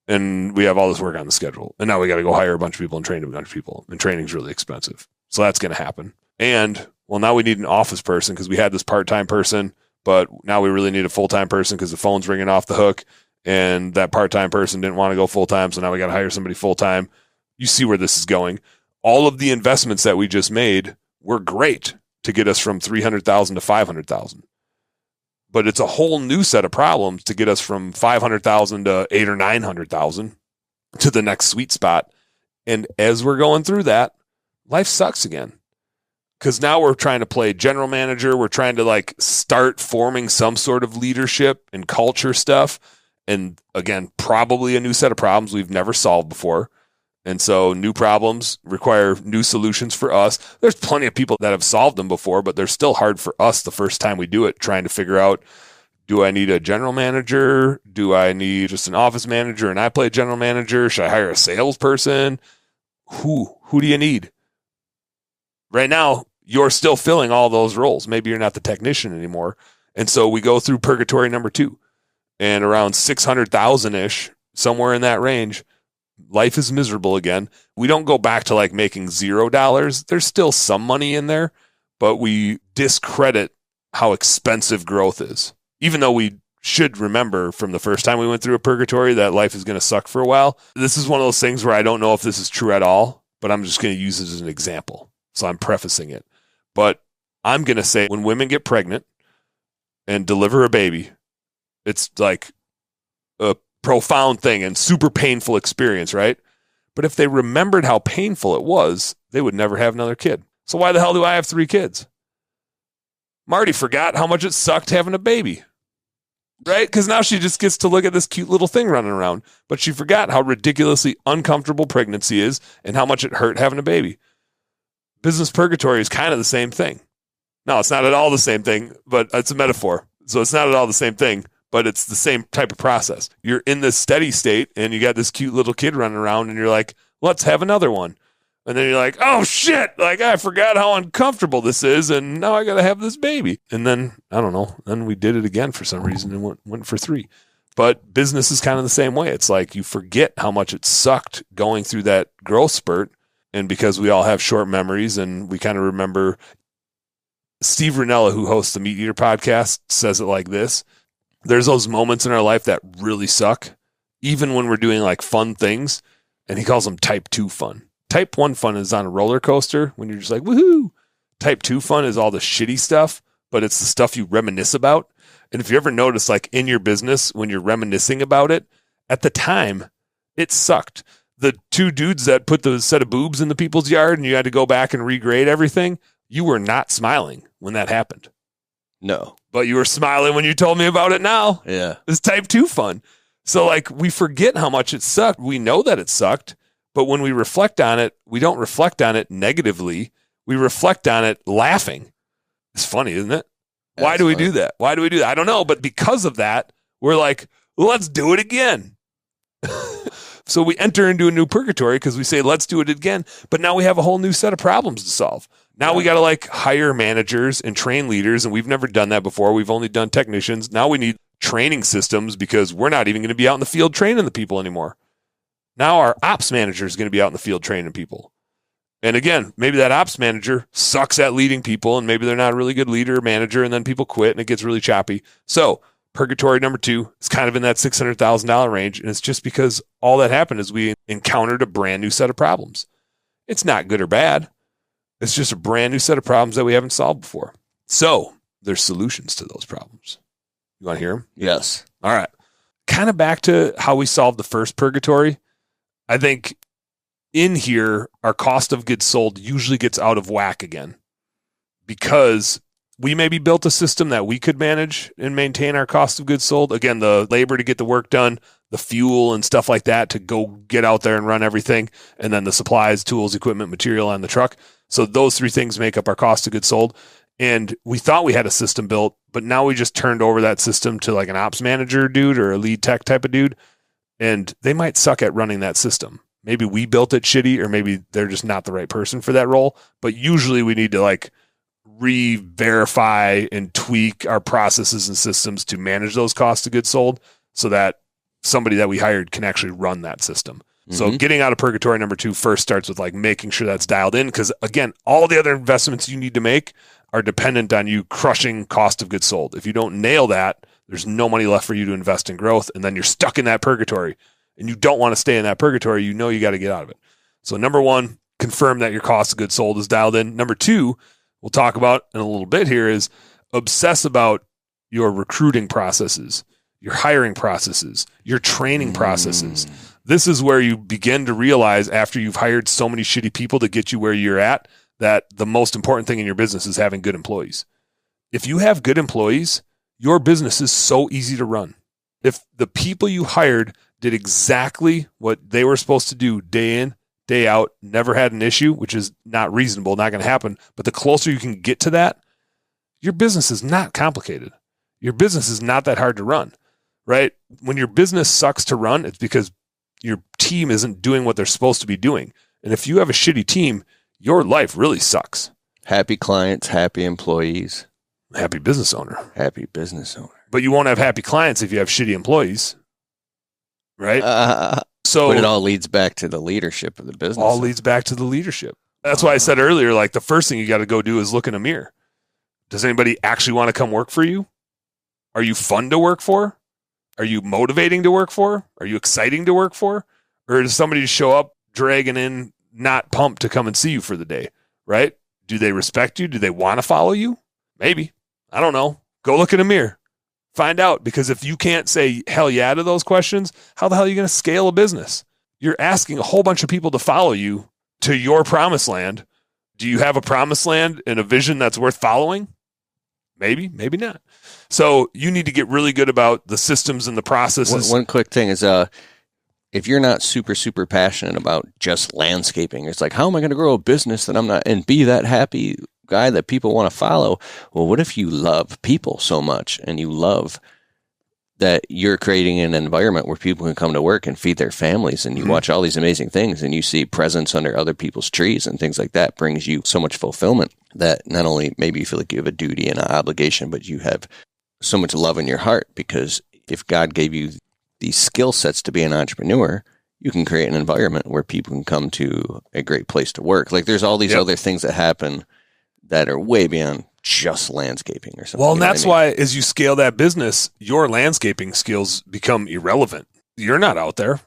And we have all this work on the schedule. And now we got to go hire a bunch of people and train a bunch of people. And training's really expensive. So that's going to happen. And, well, now we need an office person because we had this part-time person, but now we really need a full-time person because the phone's ringing off the hook. And that part-time person didn't want to go full-time, so now we got to hire somebody full-time. You see where this is going. All of the investments that we just made were great to get us from 300,000 to 500,000. But it's a whole new set of problems to get us from 500,000 to 800,000 or 900,000 to the next sweet spot. And as we're going through that, life sucks again. Because now we're trying to play general manager. We're trying to like start forming some sort of leadership and culture stuff. And again, probably a new set of problems we've never solved before. And so new problems require new solutions for us. There's plenty of people that have solved them before, but they're still hard for us the first time we do it, trying to figure out, do I need a general manager? Do I need just an office manager and I play general manager? Should I hire a salesperson? Who do you need? Right now, you're still filling all those roles. Maybe you're not the technician anymore. And so we go through purgatory number 2. And around 600,000-ish, somewhere in that range, life is miserable again. We don't go back to like making $0. There's still some money in there, but we discredit how expensive growth is. Even though we should remember from the first time we went through a purgatory that life is going to suck for a while. This is one of those things where I don't know if this is true at all, but I'm just going to use it as an example. So I'm prefacing it. But I'm going to say when women get pregnant and deliver a baby, it's like a profound thing and super painful experience, right? But if they remembered how painful it was, they would never have another kid. So why the hell do I have 3 kids? Marty forgot how much it sucked having a baby, right? Because now she just gets to look at this cute little thing running around. But she forgot how ridiculously uncomfortable pregnancy is and how much it hurt having a baby. Business purgatory is kind of the same thing. No, it's not at all the same thing, but it's a metaphor. So it's not at all the same thing, but it's the same type of process. You're in this steady state and you got this cute little kid running around and you're like, let's have another one. And then you're like, oh shit, like I forgot how uncomfortable this is and now I got to have this baby. And then, I don't know, then we did it again for some reason and went for 3. But business is kind of the same way. It's like you forget how much it sucked going through that growth spurt. And because we all have short memories and we kind of remember, Steve Ranella, who hosts the Meat Eater podcast, says it like this. There's those moments in our life that really suck, even when we're doing like fun things. And he calls them type 2 fun. Type 1 fun is on a roller coaster when you're just like, woohoo. Type 2 fun is all the shitty stuff, but it's the stuff you reminisce about. And if you ever notice, like in your business, when you're reminiscing about it, at the time, it sucked. The 2 dudes that put the set of boobs in the people's yard and you had to go back and regrade everything, you were not smiling when that happened. No. But you were smiling when you told me about it now. Yeah. It's type 2 fun. So like we forget how much it sucked. We know that it sucked, but when we reflect on it, we don't reflect on it negatively. We reflect on it laughing. It's funny, isn't it? Why do we do that? Why do we do that? I don't know. But because of that, we're like, let's do it again. So we enter into a new purgatory because we say, let's do it again. But now we have a whole new set of problems to solve. Now we got to like hire managers and train leaders. And we've never done that before. We've only done technicians. Now we need training systems because we're not even going to be out in the field training the people anymore. Now our ops manager is going to be out in the field training people. And again, maybe that ops manager sucks at leading people and maybe they're not a really good leader or manager and then people quit and it gets really choppy. So purgatory number 2 is kind of in that $600,000 range. And it's just because all that happened is we encountered a brand new set of problems. It's not good or bad. It's just a brand new set of problems that we haven't solved before. So there's solutions to those problems. You want to hear them? Yes. All right. Kind of back to how we solved the first purgatory. I think in here, our cost of goods sold usually gets out of whack again because we maybe built a system that we could manage and maintain our cost of goods sold. Again, the labor to get the work done, the fuel and stuff like that to go get out there and run everything, and then the supplies, tools, equipment, material on the truck. So those 3 things make up our cost of goods sold. And we thought we had a system built, but now we just turned over that system to like an ops manager dude or a lead tech type of dude. And they might suck at running that system. Maybe we built it shitty, or maybe they're just not the right person for that role. But usually we need to like re-verify and tweak our processes and systems to manage those costs of goods sold so that somebody that we hired can actually run that system. Mm-hmm. So getting out of purgatory number 2 first starts with like making sure that's dialed in. Because again, all the other investments you need to make are dependent on you crushing cost of goods sold. If you don't nail that, there's no money left for you to invest in growth. And then you're stuck in that purgatory and you don't want to stay in that purgatory. You know, you got to get out of it. So number 1, confirm that your cost of goods sold is dialed in. Number 2, we'll talk about in a little bit here is obsess about your recruiting processes, your hiring processes, your training processes. This is where you begin to realize after you've hired so many shitty people to get you where you're at, that the most important thing in your business is having good employees. If you have good employees, your business is so easy to run. If the people you hired did exactly what they were supposed to do day in, day out, never had an issue, which is not reasonable, not going to happen. But the closer you can get to that, your business is not complicated. Your business is not that hard to run, right? When your business sucks to run, it's because your team isn't doing what they're supposed to be doing. And if you have a shitty team, your life really sucks. Happy clients, happy employees. Happy business owner. Happy business owner. But you won't have happy clients if you have shitty employees, right? But it all leads back to the leadership of the business. All leads back to the leadership. That's why I said earlier, like the first thing you got to go do is look in a mirror. Does anybody actually want to come work for you? Are you fun to work for? Are you motivating to work for? Are you exciting to work for? Or does somebody show up dragging in, not pumped to come and see you for the day, right? Do they respect you? Do they want to follow you? Maybe. I don't know. Go look in a mirror. Find out, because if you can't say hell yeah to those questions, how the hell are you going to scale a business? You're asking a whole bunch of people to follow you to your promised land. Do you have a promised land and a vision that's worth following? Maybe, maybe not. So you need to get really good about the systems and the processes. One quick thing is, if you're not super, super passionate about just landscaping, it's like, how am I going to grow a business that I'm not and be that happy guy that people want to follow? Well, what if you love people so much and you love that you're creating an environment where people can come to work and feed their families, and you watch all these amazing things and you see presents under other people's trees and things like that brings you so much fulfillment that not only maybe you feel like you have a duty and an obligation, but you have so much love in your heart, because if God gave you these skill sets to be an entrepreneur, you can create an environment where people can come to a great place to work. Like there's all these other things that happen that are way beyond just landscaping or something. Well, and that's why as you scale that business, your landscaping skills become irrelevant. You're not out there.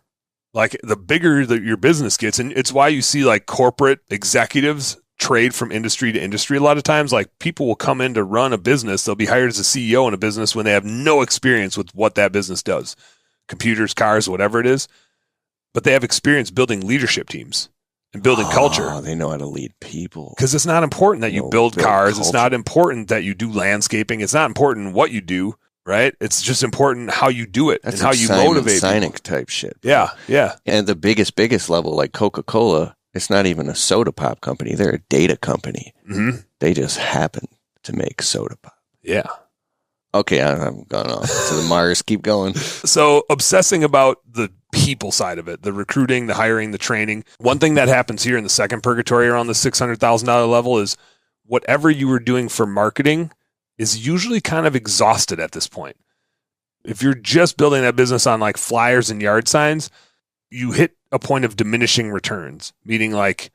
Like the bigger that your business gets, and it's why you see like corporate executives trade from industry to industry. A lot of times, like people will come in to run a business. They'll be hired as a CEO in a business when they have no experience with what that business does. Computers, cars, whatever it is. But they have experience building leadership teams and building culture. They know how to lead people. Because it's not important that you build cars. Culture. It's not important that you do landscaping. It's not important what you do, right? It's just important how you do it. That's and how you motivate people. Type shit. Yeah, yeah. And the biggest level, like Coca-Cola, it's not even a soda pop company. They're a data company. Mm-hmm. They just happen to make soda pop. Yeah. Okay, I'm going off to the Mars. Keep going. So obsessing about the people side of it, the recruiting, the hiring, the training. One thing that happens here in the second purgatory around the $600,000 level is whatever you were doing for marketing is usually kind of exhausted at this point. If you're just building that business on like flyers and yard signs, you hit a point of diminishing returns, meaning like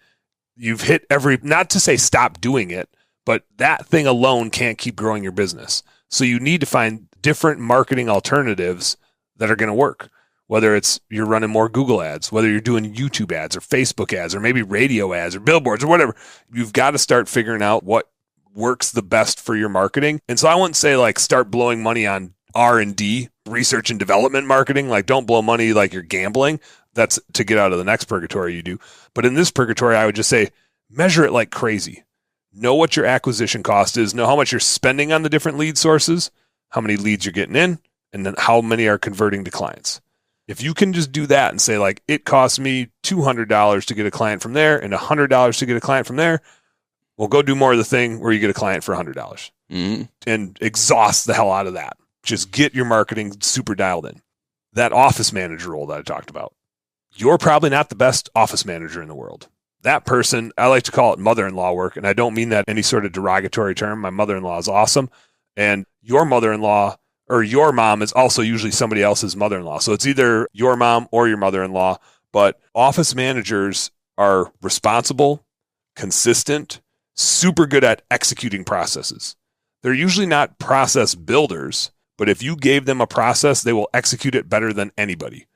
you've hit not to say stop doing it, but that thing alone can't keep growing your business. So you need to find different marketing alternatives that are going to work, whether it's you're running more Google ads, whether you're doing YouTube ads or Facebook ads or maybe radio ads or billboards or whatever. You've got to start figuring out what works the best for your marketing. And so I wouldn't say like start blowing money on R&D, research and development marketing. Like don't blow money like you're gambling. That's to get out of the next purgatory you do. But in this purgatory, I would just say measure it like crazy. Know what your acquisition cost is, know how much you're spending on the different lead sources, how many leads you're getting in, and then how many are converting to clients. If you can just do that and say like, it costs me $200 to get a client from there and $100 to get a client from there, well, go do more of the thing where you get a client for $100 and exhaust the hell out of that. Just get your marketing super dialed in. That office manager role that I talked about, you're probably not the best office manager in the world. That person, I like to call it mother-in-law work, and I don't mean that any sort of derogatory term. My mother-in-law is awesome, and your mother-in-law or your mom is also usually somebody else's mother-in-law. So it's either your mom or your mother-in-law, but office managers are responsible, consistent, super good at executing processes. They're usually not process builders, but if you gave them a process, they will execute it better than anybody.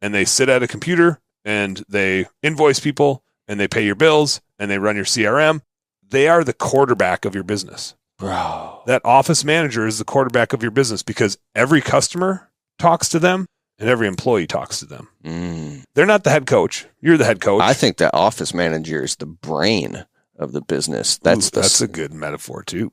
And they sit at a computer and they invoice people, and they pay your bills, and they run your CRM. They are the quarterback of your business. Bro. That office manager is the quarterback of your business because every customer talks to them and every employee talks to them. They're not the head coach. You're the head coach. I think that office manager is the brain of the business. That's a good metaphor, too.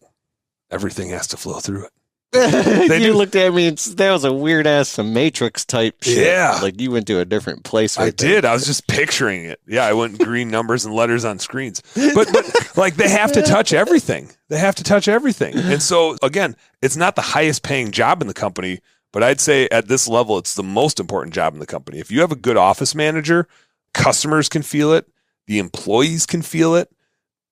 Everything has to flow through it. You looked at me and that was a weird ass Matrix type shit. Yeah. Like you went to a different place. I did. I was just picturing it. Yeah, I went green numbers and letters on screens. But like they have to touch everything. They have to touch everything. And so again, it's not the highest paying job in the company, but I'd say at this level, it's the most important job in the company. If you have a good office manager, customers can feel it. The employees can feel it.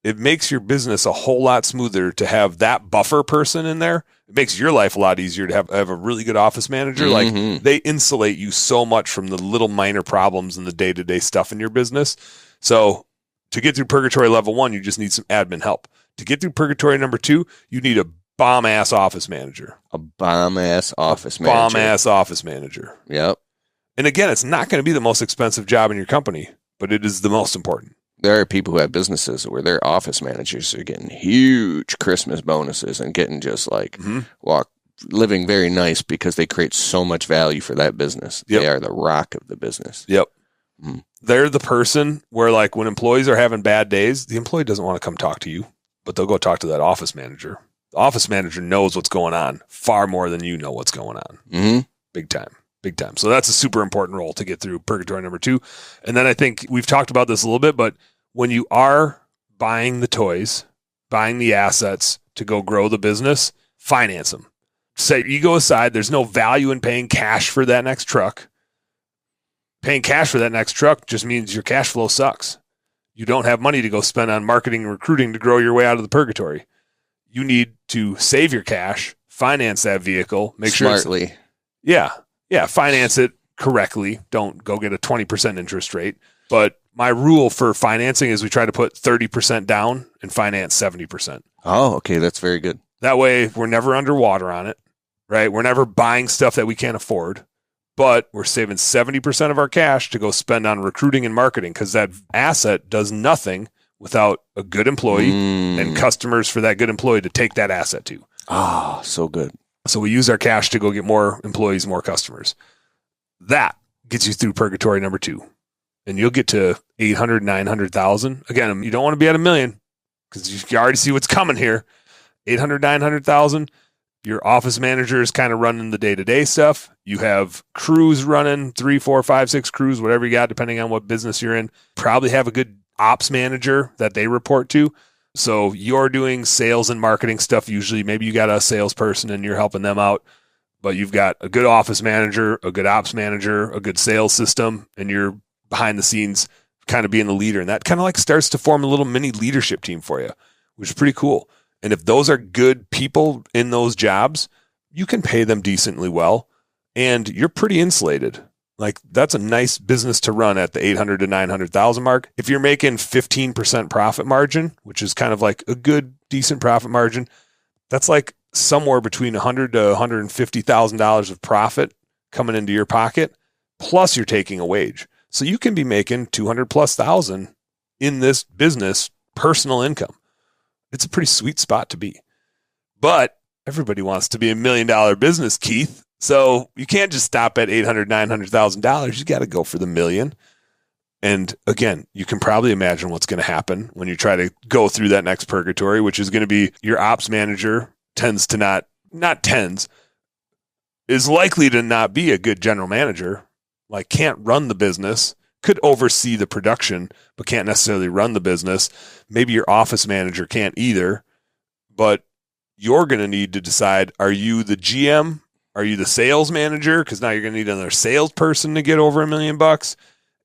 It makes your business a whole lot smoother to have that buffer person in there. It makes your life a lot easier to have a really good office manager. Like they insulate you so much from the little minor problems and the day-to-day stuff in your business. So to get through purgatory level 1, you just need some admin help. To get through purgatory number 2, you need a bomb-ass office manager. A bomb-ass office manager. Bomb-ass office manager. Yep. And again, it's not going to be the most expensive job in your company, but it is the most important. There are people who have businesses where their office managers are getting huge Christmas bonuses and getting just like living very nice because they create so much value for that business. Yep. They are the rock of the business. Yep. They're the person where, like, when employees are having bad days, the employee doesn't want to come talk to you, but they'll go talk to that office manager. The office manager knows what's going on far more than you know what's going on. Mm-hmm. Big time. Big time. So that's a super important role to get through Purgatory number 2. And then I think we've talked about this a little bit, but when you are buying the toys, buying the assets to go grow the business, finance them. Set your ego aside. There's no value in paying cash for that next truck. Paying cash for that next truck just means your cash flow sucks. You don't have money to go spend on marketing and recruiting to grow your way out of the purgatory. You need to save your cash, finance that vehicle, make Smartly. sure finance it correctly. Don't go get a 20% interest rate. But my rule for financing is we try to put 30% down and finance 70%. Oh, okay. That's very good. That way we're never underwater on it, right? We're never buying stuff that we can't afford, but we're saving 70% of our cash to go spend on recruiting and marketing because that asset does nothing without a good employee and customers for that good employee to take that asset to. Oh, so good. So we use our cash to go get more employees, more customers. That gets you through Purgatory number 2. And you'll get to 800, 900,000. Again, you don't want to be at $1 million because you already see what's coming here. 800, 900,000. Your office manager is kind of running the day-to-day stuff. You have crews running 3, 4, 5, 6 crews, whatever you got, depending on what business you're in. Probably have a good ops manager that they report to. So you're doing sales and marketing stuff. Usually, maybe you got a salesperson and you're helping them out, but you've got a good office manager, a good ops manager, a good sales system, and you're behind the scenes kind of being the leader. And that kind of like starts to form a little mini leadership team for you, which is pretty cool. And if those are good people in those jobs, you can pay them decently well and you're pretty insulated. Like that's a nice business to run at the 800 to 900,000 mark. If you're making 15% profit margin, which is kind of like a good, decent profit margin, that's like somewhere between $100,000 to $150,000 of profit coming into your pocket. Plus you're taking a wage. So you can be making 200,000+ in this business, personal income. It's a pretty sweet spot to be. But everybody wants to be $1 million business, Keith. So you can't just stop at $800,000, $900,000. You got to go for the $1 million. And again, you can probably imagine what's going to happen when you try to go through that next purgatory, which is going to be your ops manager is likely to not be a good general manager, like can't run the business, could oversee the production, but can't necessarily run the business. Maybe your office manager can't either, but you're going to need to decide, are you the GM? Are you the sales manager? Because now you're going to need another salesperson to get over $1 million.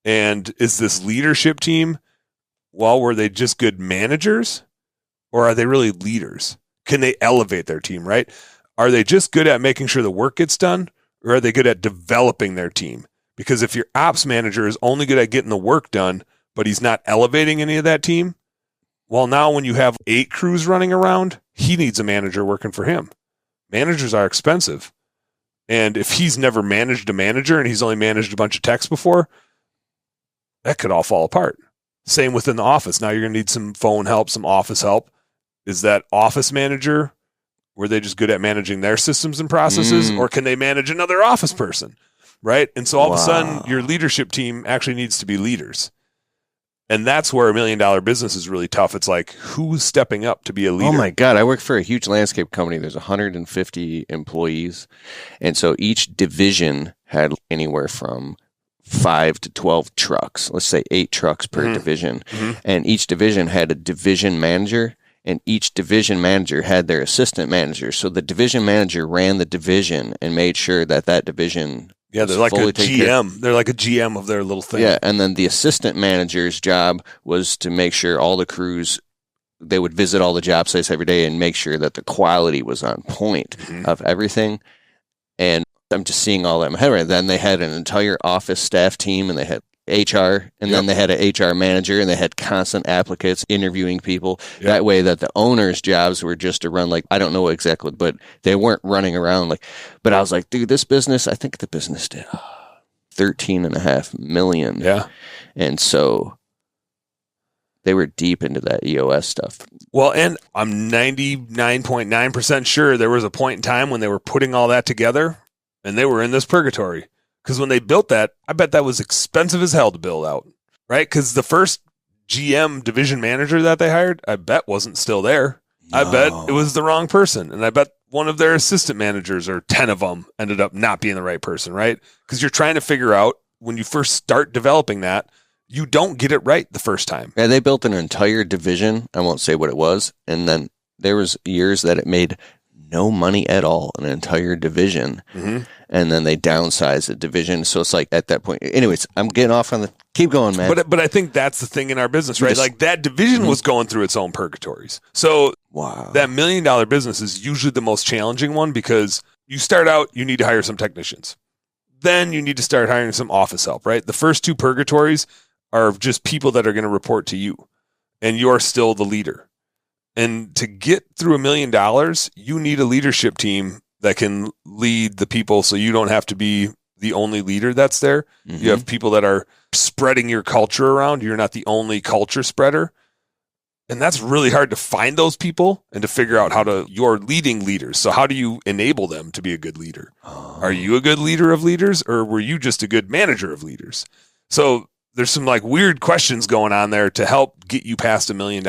And is this leadership team, well, were they just good managers or are they really leaders? Can they elevate their team, right? Are they just good at making sure the work gets done or are they good at developing their team? Because if your ops manager is only good at getting the work done, but he's not elevating any of that team, well, now when you have 8 crews running around, he needs a manager working for him. Managers are expensive. And if he's never managed a manager and he's only managed a bunch of techs before, that could all fall apart. Same within the office. Now you're going to need some phone help, some office help. Is that office manager, were they just good at managing their systems and processes, or can they manage another office person, right? And so all of a sudden, your leadership team actually needs to be leaders. And that's where $1 million business is really tough. It's like, who's stepping up to be a leader? Oh my God. I work for a huge landscape company. There's 150 employees. And so each division had anywhere from 5 to 12 trucks. Let's say 8 trucks per division. And each division had a division manager, and each division manager had their assistant manager. So the division manager ran the division and made sure that that division they're like a GM. They're like a GM of their little thing. Yeah, and then the assistant manager's job was to make sure all the crews, they would visit all the job sites every day and make sure that the quality was on point of everything. And I'm just seeing all that in my head right. Then they had an entire office staff team, and they had HR, and then they had an HR manager, and they had constant applicants interviewing people. That way that the owners' jobs were just to run, like, I don't know exactly, but they weren't running around like, but I was like, dude, this business, I think the business did $13.5 million. Yeah. And so they were deep into that EOS stuff. Well, and I'm 99.9% sure there was a point in time when they were putting all that together and they were in this purgatory. Because when they built that, I bet that was expensive as hell to build out, right? Because the first GM division manager that they hired, I bet wasn't still there. No. I bet it was the wrong person. And I bet one of their assistant managers, or 10 of them, ended up not being the right person, right? Because you're trying to figure out, when you first start developing that, you don't get it right the first time. Yeah, they built an entire division. I won't say what it was. And then there was years that it made no money at all, an entire division. Mm-hmm. And then they downsized the division. So it's like at that point, anyways, I'm getting off on the, keep going, man. But I think that's the thing in our business, right? Like that division was going through its own purgatories. So that $1 million business is usually the most challenging one, because you start out, you need to hire some technicians. Then you need to start hiring some office help, right? The first two purgatories are just people that are going to report to you, and you're still the leader. And to get through $1 million, you need a leadership team that can lead the people, so you don't have to be the only leader that's there. Mm-hmm. You have people that are spreading your culture around. You're not the only culture spreader. And that's really hard to find those people and to figure out you're leading leaders. So how do you enable them to be a good leader? Are you a good leader of leaders, or were you just a good manager of leaders? So there's some like weird questions going on there to help get you past $1 million.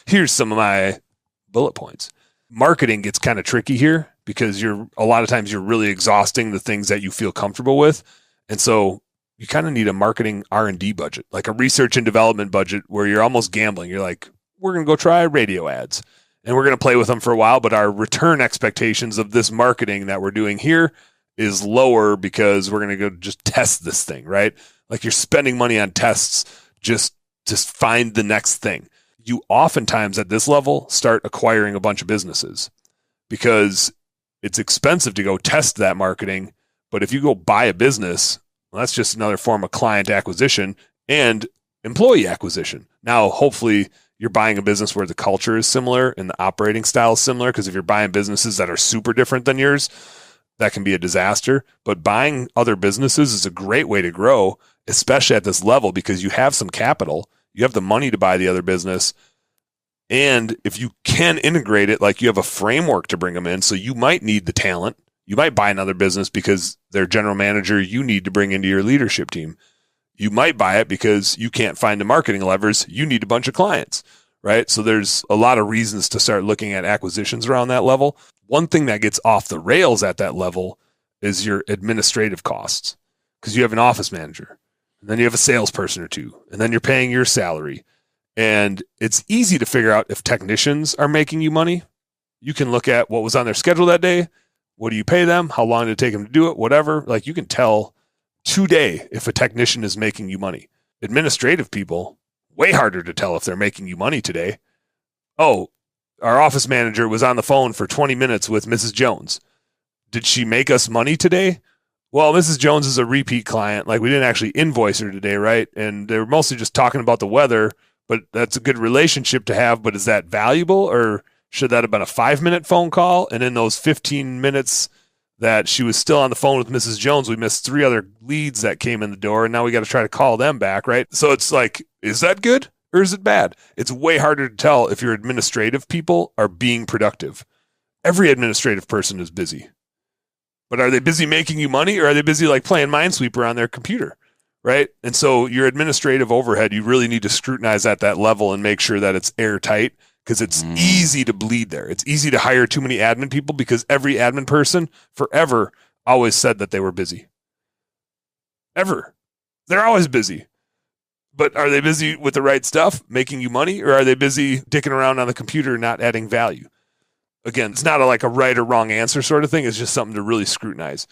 Here's some of my bullet points. Marketing gets kind of tricky here, because a lot of times you're really exhausting the things that you feel comfortable with. And so you kind of need a marketing R&D budget, like a research and development budget, where you're almost gambling. You're like, we're going to go try radio ads and we're going to play with them for a while, but our return expectations of this marketing that we're doing here is lower, because we're going to go just test this thing, right? Like you're spending money on tests just to find the next thing. You oftentimes at this level start acquiring a bunch of businesses, because it's expensive to go test that marketing. But if you go buy a business, well, that's just another form of client acquisition and employee acquisition. Now, hopefully you're buying a business where the culture is similar and the operating style is similar, because if you're buying businesses that are super different than yours, that can be a disaster. But buying other businesses is a great way to grow, especially at this level, because you have some capital, you have the money to buy the other business. And if you can integrate it, like you have a framework to bring them in. So you might need the talent. You might buy another business because their general manager you need to bring into your leadership team. You might buy it because you can't find the marketing levers. You need a bunch of clients, right? So there's a lot of reasons to start looking at acquisitions around that level. One thing that gets off the rails at that level is your administrative costs, because you have an office manager, and then you have a salesperson or two, and then you're paying your salary. And it's easy to figure out if technicians are making you money. You can look at what was on their schedule that day. What do you pay them? How long did it take them to do it? Whatever. Like you can tell today if a technician is making you money. Administrative people, way harder to tell if they're making you money today. Oh, our office manager was on the phone for 20 minutes with Mrs. Jones. Did she make us money today? Well, Mrs. Jones is a repeat client. Like we didn't actually invoice her today, right? And they were mostly just talking about the weather. But that's a good relationship to have. But is that valuable, or should that have been a 5-minute phone call? And in those 15 minutes that she was still on the phone with Mrs. Jones, we missed 3 other leads that came in the door. And now we got to try to call them back, right? So it's like, is that good or is it bad? It's way harder to tell if your administrative people are being productive. Every administrative person is busy. But are they busy making you money, or are they busy like playing Minesweeper on their computer? Right? And so your administrative overhead, you really need to scrutinize at that level and make sure that it's airtight, because it's easy to bleed there. It's easy to hire too many admin people, because every admin person forever always said that they were busy. Ever. They're always busy. But are they busy with the right stuff, making you money, or are they busy dicking around on the computer, not adding value? Again, it's not like a right or wrong answer sort of thing. It's just something to really scrutinize.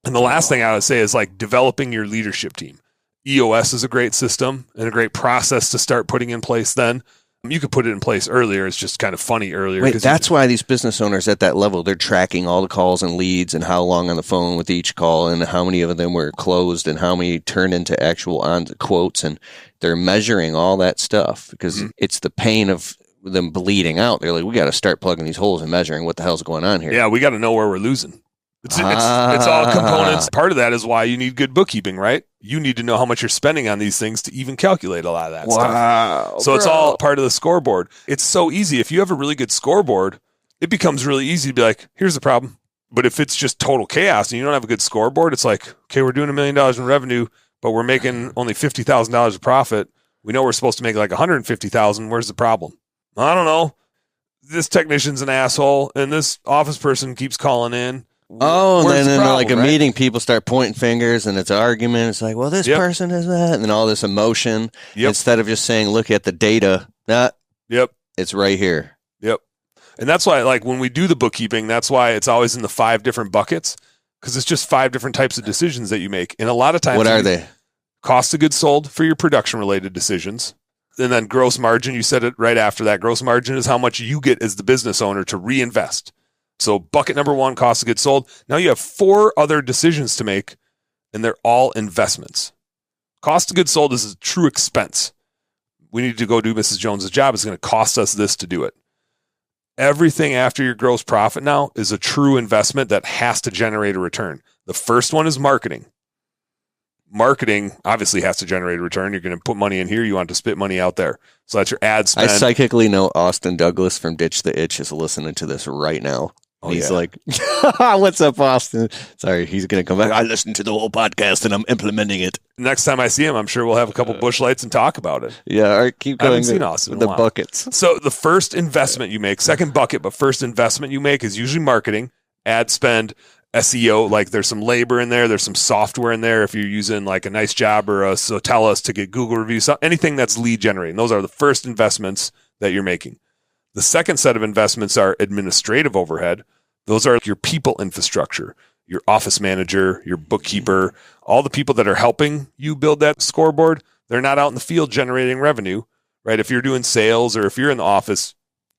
And the last thing I would say is like developing your leadership team. EOS is a great system and a great process to start putting in place then. You could put it in place earlier. It's just kind of funny earlier. Wait, that's why these business owners at that level, they're tracking all the calls and leads and how long on the phone with each call and how many of them were closed and how many turned into actual on quotes. And they're measuring all that stuff because it's the pain of them bleeding out. They're like, we got to start plugging these holes and measuring what the hell's going on here. Yeah, we got to know where we're losing. It's all components. Part of that is why you need good bookkeeping, right? You need to know how much you're spending on these things to even calculate a lot of that stuff. So it's all part of the scoreboard. It's so easy. If you have a really good scoreboard, it becomes really easy to be like, here's the problem. But if it's just total chaos and you don't have a good scoreboard, it's like, okay, we're doing $1 million in revenue, but we're making only $50,000 of profit. We know we're supposed to make like $150,000. Where's the problem? I don't know. This technician's an asshole and this office person keeps calling in. Oh, and then problem, like a meeting, people start pointing fingers and it's an argument. It's like, well, this person is that. And then all this emotion, instead of just saying, look at the data, it's right here. Yep. And that's why, like, when we do the bookkeeping, that's why it's always in the 5 different buckets, because it's just 5 different types of decisions that you make. And a lot of times, what are they? Cost of goods sold for your production related decisions. And then gross margin, you said it right after that. Gross margin is how much you get as the business owner to reinvest. So bucket number 1, cost of goods sold. Now you have 4 other decisions to make, and they're all investments. Cost of goods sold is a true expense. We need to go do Mrs. Jones's job. It's going to cost us this to do it. Everything after your gross profit now is a true investment that has to generate a return. The first one is marketing. Marketing obviously has to generate a return. You're going to put money in here. You want to spit money out there. So that's your ad spend. I psychically know Austin Douglas from Ditch the Itch is listening to this right now. He's like, what's up, Austin? Sorry, he's going to come back. I listened to the whole podcast and I'm implementing it. Next time I see him, I'm sure we'll have a couple bush lights and talk about it. Yeah, all right, keep going. I haven't seen Austin with the buckets. So the first investment you make, second bucket, but first investment you make is usually marketing, ad spend, SEO. Like there's some labor in there. There's some software in there. If you're using like a Nice Job or a Sotellus to get Google reviews, anything that's lead generating. Those are the first investments that you're making. The second set of investments are administrative overhead. Those are your people infrastructure, your office manager, your bookkeeper, all the people that are helping you build that scoreboard. They're not out in the field generating revenue, right? If you're doing sales or if you're in the office,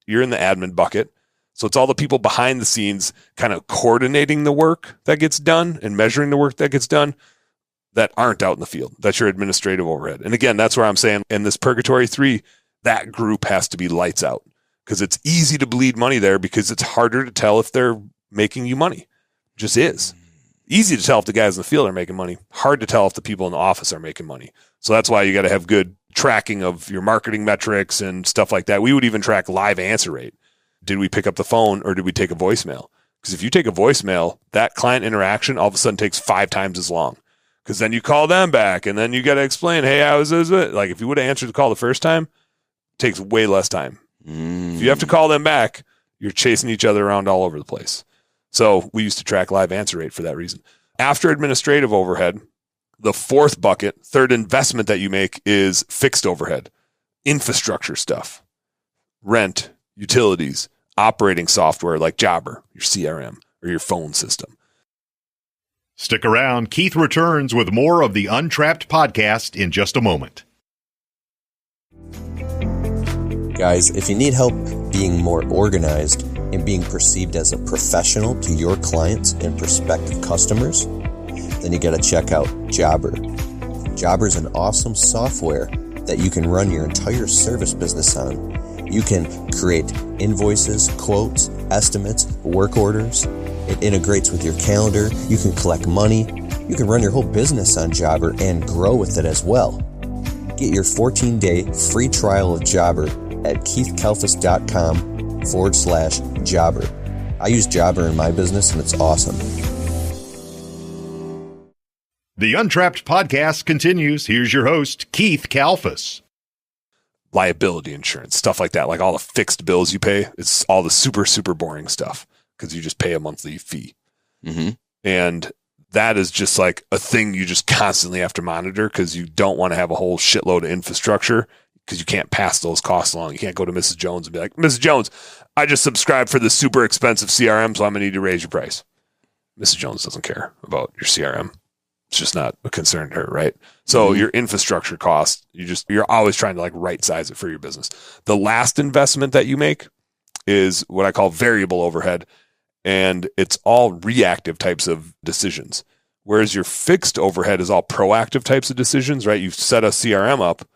you're in the admin bucket. So it's all the people behind the scenes kind of coordinating the work that gets done and measuring the work that gets done that aren't out in the field. That's your administrative overhead. And again, that's where I'm saying in this Purgatory 3, that group has to be lights out. Because it's easy to bleed money there because it's harder to tell if they're making you money. It just is. Easy to tell if the guys in the field are making money. Hard to tell if the people in the office are making money. So that's why you got to have good tracking of your marketing metrics and stuff like that. We would even track live answer rate. Did we pick up the phone or did we take a voicemail? Because if you take a voicemail, that client interaction all of a sudden takes 5 times as long. Because then you call them back and then you got to explain, hey, how is it? Like if you would have answered the call the first time, it takes way less time. If you have to call them back, you're chasing each other around all over the place. So we used to track live answer rate for that reason. After administrative overhead, the fourth bucket, third investment that you make is fixed overhead, infrastructure stuff, rent, utilities, operating software like Jobber, your CRM, or your phone system. Stick around. Keith returns with more of the Untrapped podcast in just a moment. Guys, if you need help being more organized and being perceived as a professional to your clients and prospective customers, then you got to check out Jobber. Jobber is an awesome software that you can run your entire service business on. You can create invoices, quotes, estimates, work orders. It integrates with your calendar. You can collect money. You can run your whole business on Jobber and grow with it as well. Get your 14-day free trial of Jobber at keithkalfas.com/Jobber. I use Jobber in my business and it's awesome. The Untrapped podcast continues. Here's your host, Keith Kalfas. Liability insurance, stuff like that, like all the fixed bills you pay. It's all the super, super boring stuff because you just pay a monthly fee. Mm-hmm. And that is just like a thing you just constantly have to monitor because you don't want to have a whole shitload of infrastructure because you can't pass those costs along. You can't go to Mrs. Jones and be like, Mrs. Jones, I just subscribed for this super expensive CRM, so I'm going to need to raise your price. Mrs. Jones doesn't care about your CRM. It's just not a concern to her, right? So your infrastructure cost, you're always trying to like right size it for your business. The last investment that you make is what I call variable overhead, and it's all reactive types of decisions. Whereas your fixed overhead is all proactive types of decisions, right? You set a CRM up,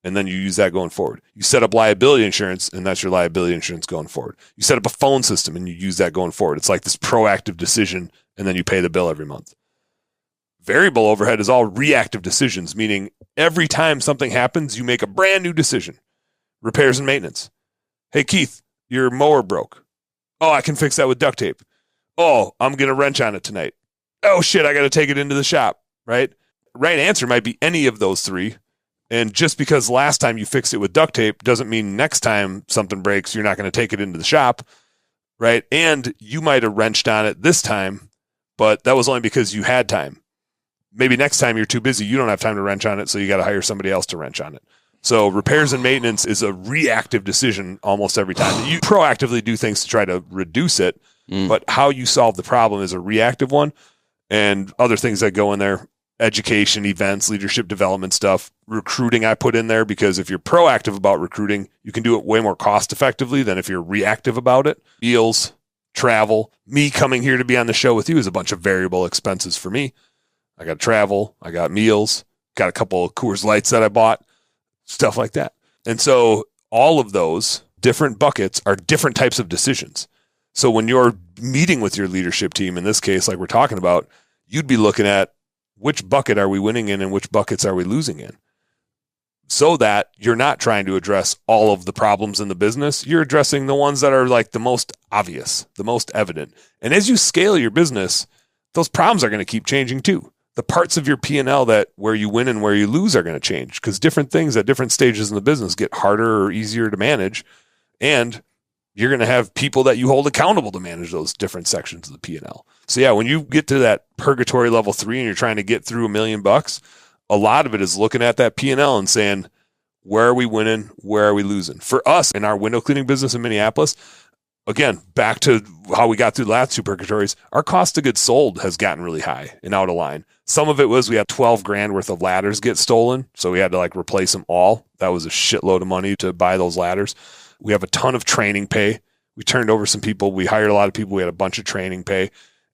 and then you use that going forward. You set up liability insurance, and that's your liability insurance going forward. You set up a phone system, and you use that going forward. It's like this proactive decision, and then you pay the bill every month. Variable overhead is all reactive decisions, meaning every time something happens, you make a brand new decision. Repairs and maintenance. Hey, Keith, your mower broke. Oh, I can fix that with duct tape. Oh, I'm going to wrench on it tonight. Oh, shit, I got to take it into the shop, right? Right answer might be any of those three. And just because last time you fixed it with duct tape doesn't mean next time something breaks, you're not going to take it into the shop, right? And you might have wrenched on it this time, but that was only because you had time. Maybe next time you're too busy, you don't have time to wrench on it, so you got to hire somebody else to wrench on it. So repairs and maintenance is a reactive decision almost every time. You proactively do things to try to reduce it, but how you solve the problem is a reactive one. And other things that go in there, education, events, leadership development stuff, recruiting I put in there, because if you're proactive about recruiting, you can do it way more cost effectively than if you're reactive about it. Meals, travel, me coming here to be on the show with you is a bunch of variable expenses for me. I got travel, I got meals, got a couple of Coors Lights that I bought, stuff like that. And so all of those different buckets are different types of decisions. So when you're meeting with your leadership team, in this case, like we're talking about, you'd be looking at which bucket are we winning in and which buckets are we losing in, so that you're not trying to address all of the problems in the business. You're addressing the ones that are like the most obvious, the most evident. And as you scale your business, those problems are going to keep changing too. The parts of your P&L that where you win and where you lose are going to change, because different things at different stages in the business get harder or easier to manage. And you're going to have people that you hold accountable to manage those different sections of the P&L. So yeah, when you get to that purgatory level 3 and you're trying to get through $1 million, a lot of it is looking at that P&L and saying, where are we winning? Where are we losing? For us in our window cleaning business in Minneapolis, again, back to how we got through the last two purgatories, our cost of goods sold has gotten really high and out of line. Some of it was we had $12,000 worth of ladders get stolen, so we had to like replace them all. That was a shitload of money to buy those ladders. We have a ton of training pay. We turned over some people. We hired a lot of people. We had a bunch of training pay,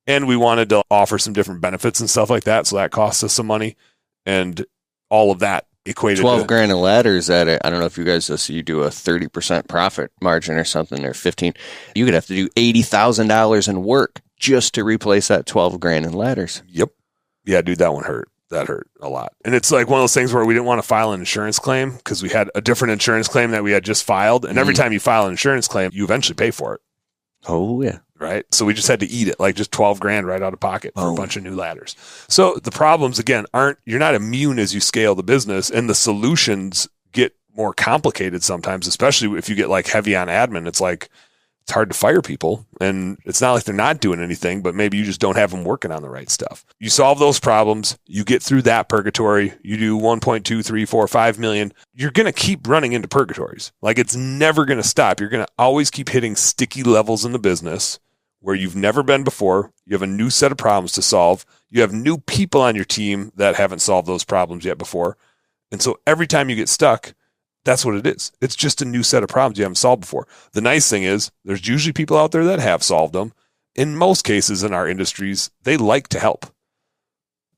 and we wanted to offer some different benefits and stuff like that. So that cost us some money, and all of that equated $12,000 in ladders at it. I don't know if you guys you do a 30% profit margin or something, or 15. You could have to do $80,000 in work just to replace that $12,000 in ladders. Yep. Yeah, dude, that one hurt. That hurt a lot. And it's like one of those things where we didn't want to file an insurance claim because we had a different insurance claim that we had just filed. And every time you file an insurance claim, you eventually pay for it. Oh, yeah. Right. So we just had to eat it, like just $12,000 right out of pocket for a bunch of new ladders. So the problems, again, you're not immune as you scale the business, and the solutions get more complicated sometimes, especially if you get like heavy on admin. It's like, it's hard to fire people, and it's not like they're not doing anything, but maybe you just don't have them working on the right stuff. You solve those problems, you get through that purgatory, you do 1.2, 3, 4, 5 million. You're going to keep running into purgatories. Like, it's never going to stop. You're going to always keep hitting sticky levels in the business where you've never been before. You have a new set of problems to solve. You have new people on your team that haven't solved those problems yet before. And so every time you get stuck, that's what it is. It's just a new set of problems you haven't solved before. The nice thing is there's usually people out there that have solved them. In most cases in our industries, they like to help.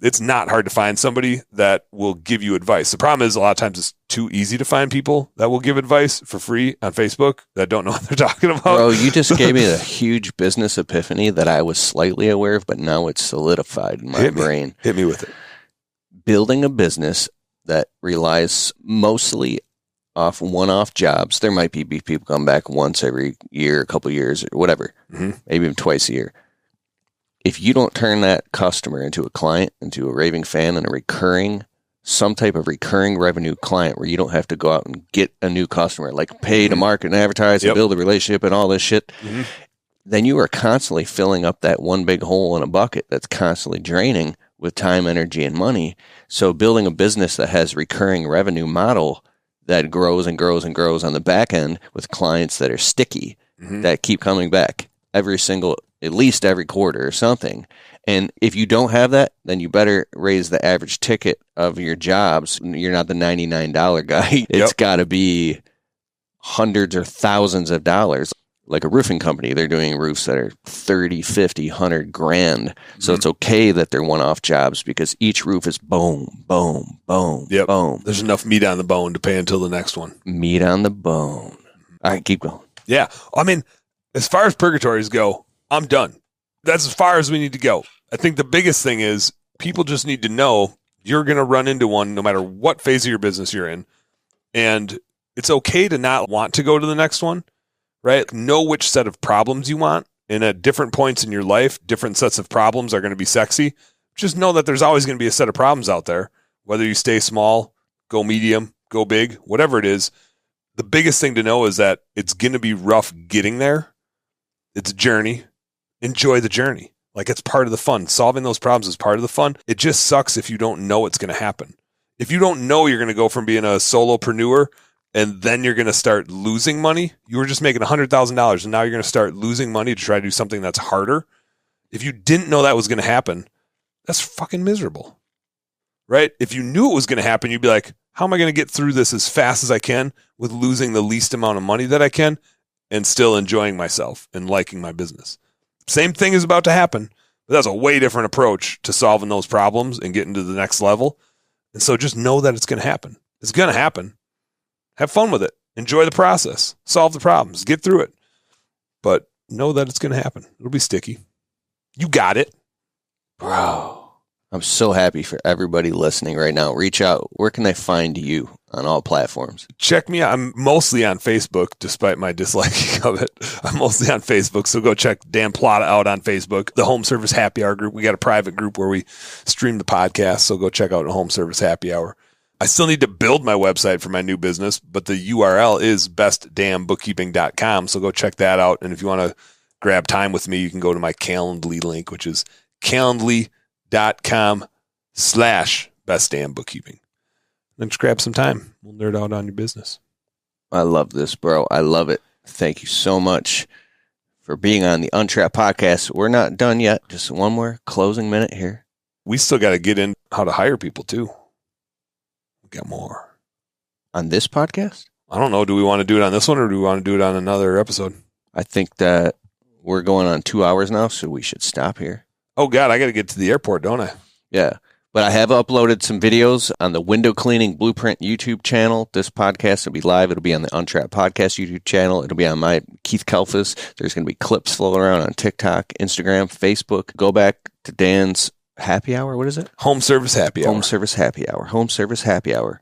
It's not hard to find somebody that will give you advice. The problem is a lot of times it's too easy to find people that will give advice for free on Facebook that don't know what they're talking about. Bro, you just gave me a huge business epiphany that I was slightly aware of, but now it's solidified in my brain. Hit me with it. Building a business that relies mostly off one-off jobs. There might be people come back once every year, a couple of years, or whatever, maybe even twice a year. If you don't turn that customer into a client, into a raving fan, and some type of recurring revenue client where you don't have to go out and get a new customer, like pay to market and advertise and build a relationship and all this shit, then you are constantly filling up that one big hole in a bucket that's constantly draining with time, energy, and money. So building a business that has recurring revenue model that grows and grows and grows on the back end with clients that are sticky, that keep coming back at least every quarter or something, And if you don't have that, then you better raise the average ticket of your jobs. You're not the $99 guy. It's got to be hundreds or thousands of dollars. Like a roofing company, they're doing roofs that are 30, 50, 100 grand. So it's okay that they're one-off jobs because each roof is boom, boom, boom, boom. There's enough meat on the bone to pay until the next one. Meat on the bone. All right, keep going. Yeah. I mean, as far as purgatories go, I'm done. That's as far as we need to go. I think the biggest thing is people just need to know you're going to run into one no matter what phase of your business you're in. And it's okay to not want to go to the next one. Right? Know which set of problems you want. And at different points in your life, different sets of problems are going to be sexy. Just know that there's always going to be a set of problems out there. Whether you stay small, go medium, go big, whatever it is. The biggest thing to know is that it's going to be rough getting there. It's a journey. Enjoy the journey. Like it's part of the fun. Solving those problems is part of the fun. It just sucks if you don't know it's going to happen. If you don't know you're going to go from being a solopreneur and then you're going to start losing money. You were just making $100,000 and now you're going to start losing money to try to do something that's harder. If you didn't know that was going to happen, that's fucking miserable, right? If you knew it was going to happen, you'd be like, how am I going to get through this as fast as I can with losing the least amount of money that I can and still enjoying myself and liking my business? Same thing is about to happen, but that's a way different approach to solving those problems and getting to the next level. And so just know that it's going to happen. It's going to happen. Have fun with it. Enjoy the process. Solve the problems. Get through it. But know that it's going to happen. It'll be sticky. You got it. Bro, I'm so happy for everybody listening right now. Reach out. Where can they find you on all platforms? Check me out. I'm mostly on Facebook, despite my disliking of it. I'm mostly on Facebook, so go check Dan Plata out on Facebook. The Home Service Happy Hour group. We got a private group where we stream the podcast, so go check out the Home Service Happy Hour. I still need to build my website for my new business, but the URL is bestdamnbookkeeping.com. So go check that out. And if you want to grab time with me, you can go to my Calendly link, which is calendly.com/bestdamnbookkeeping. Then just grab some time. We'll nerd out on your business. I love this, bro. I love it. Thank you so much for being on the Untrapped podcast. We're not done yet. Just one more closing minute here. We still got to get in how to hire people too. Get more on this podcast. I don't know. Do we want to do it on this one or do we want to do it on another episode? I think that we're going on 2 hours now, so we should stop here. Oh God, I got to get to the airport, don't I? Yeah, but I have uploaded some videos on the Window Cleaning Blueprint YouTube channel. This podcast will be live. It'll be on the Untrapped Podcast YouTube channel. It'll be on my Keith Kalfas. There's going to be clips floating around on TikTok, Instagram, Facebook. Go back to Dan's Happy Hour. What is it? Home Service Happy Hour. Home Service Happy Hour. Home Service Happy Hour.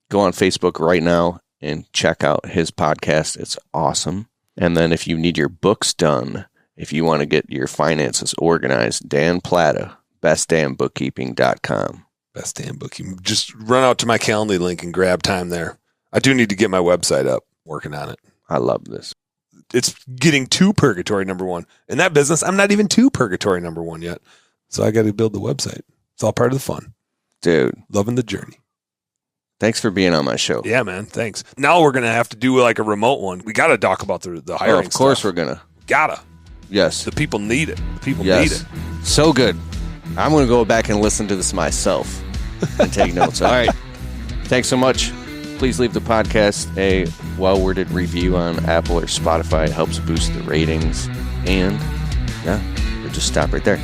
Go on Facebook right now and check out his podcast. It's awesome. And then if you need your books done, if you want to get your finances organized, Dan Plata, bestdamnbookkeeping.com. Best Damn Bookkeeping. Just run out to my Calendly link and grab time there. I do need to get my website up. Working on it. I love this. It's getting to Purgatory number 1. In that business, I'm not even to Purgatory number 1 yet. So I got to build the website. It's all part of the fun. Dude. Loving the journey. Thanks for being on my show. Yeah, man. Thanks. Now we're going to have to do like a remote one. We got to talk about the hiring of course stuff. we're going to. Gotta. Yes. The people need it. The people need it. So good. I'm going to go back and listen to this myself and take notes. All right. Thanks so much. Please leave the podcast a well-worded review on Apple or Spotify. It helps boost the ratings. And, yeah, we'll just stop right there.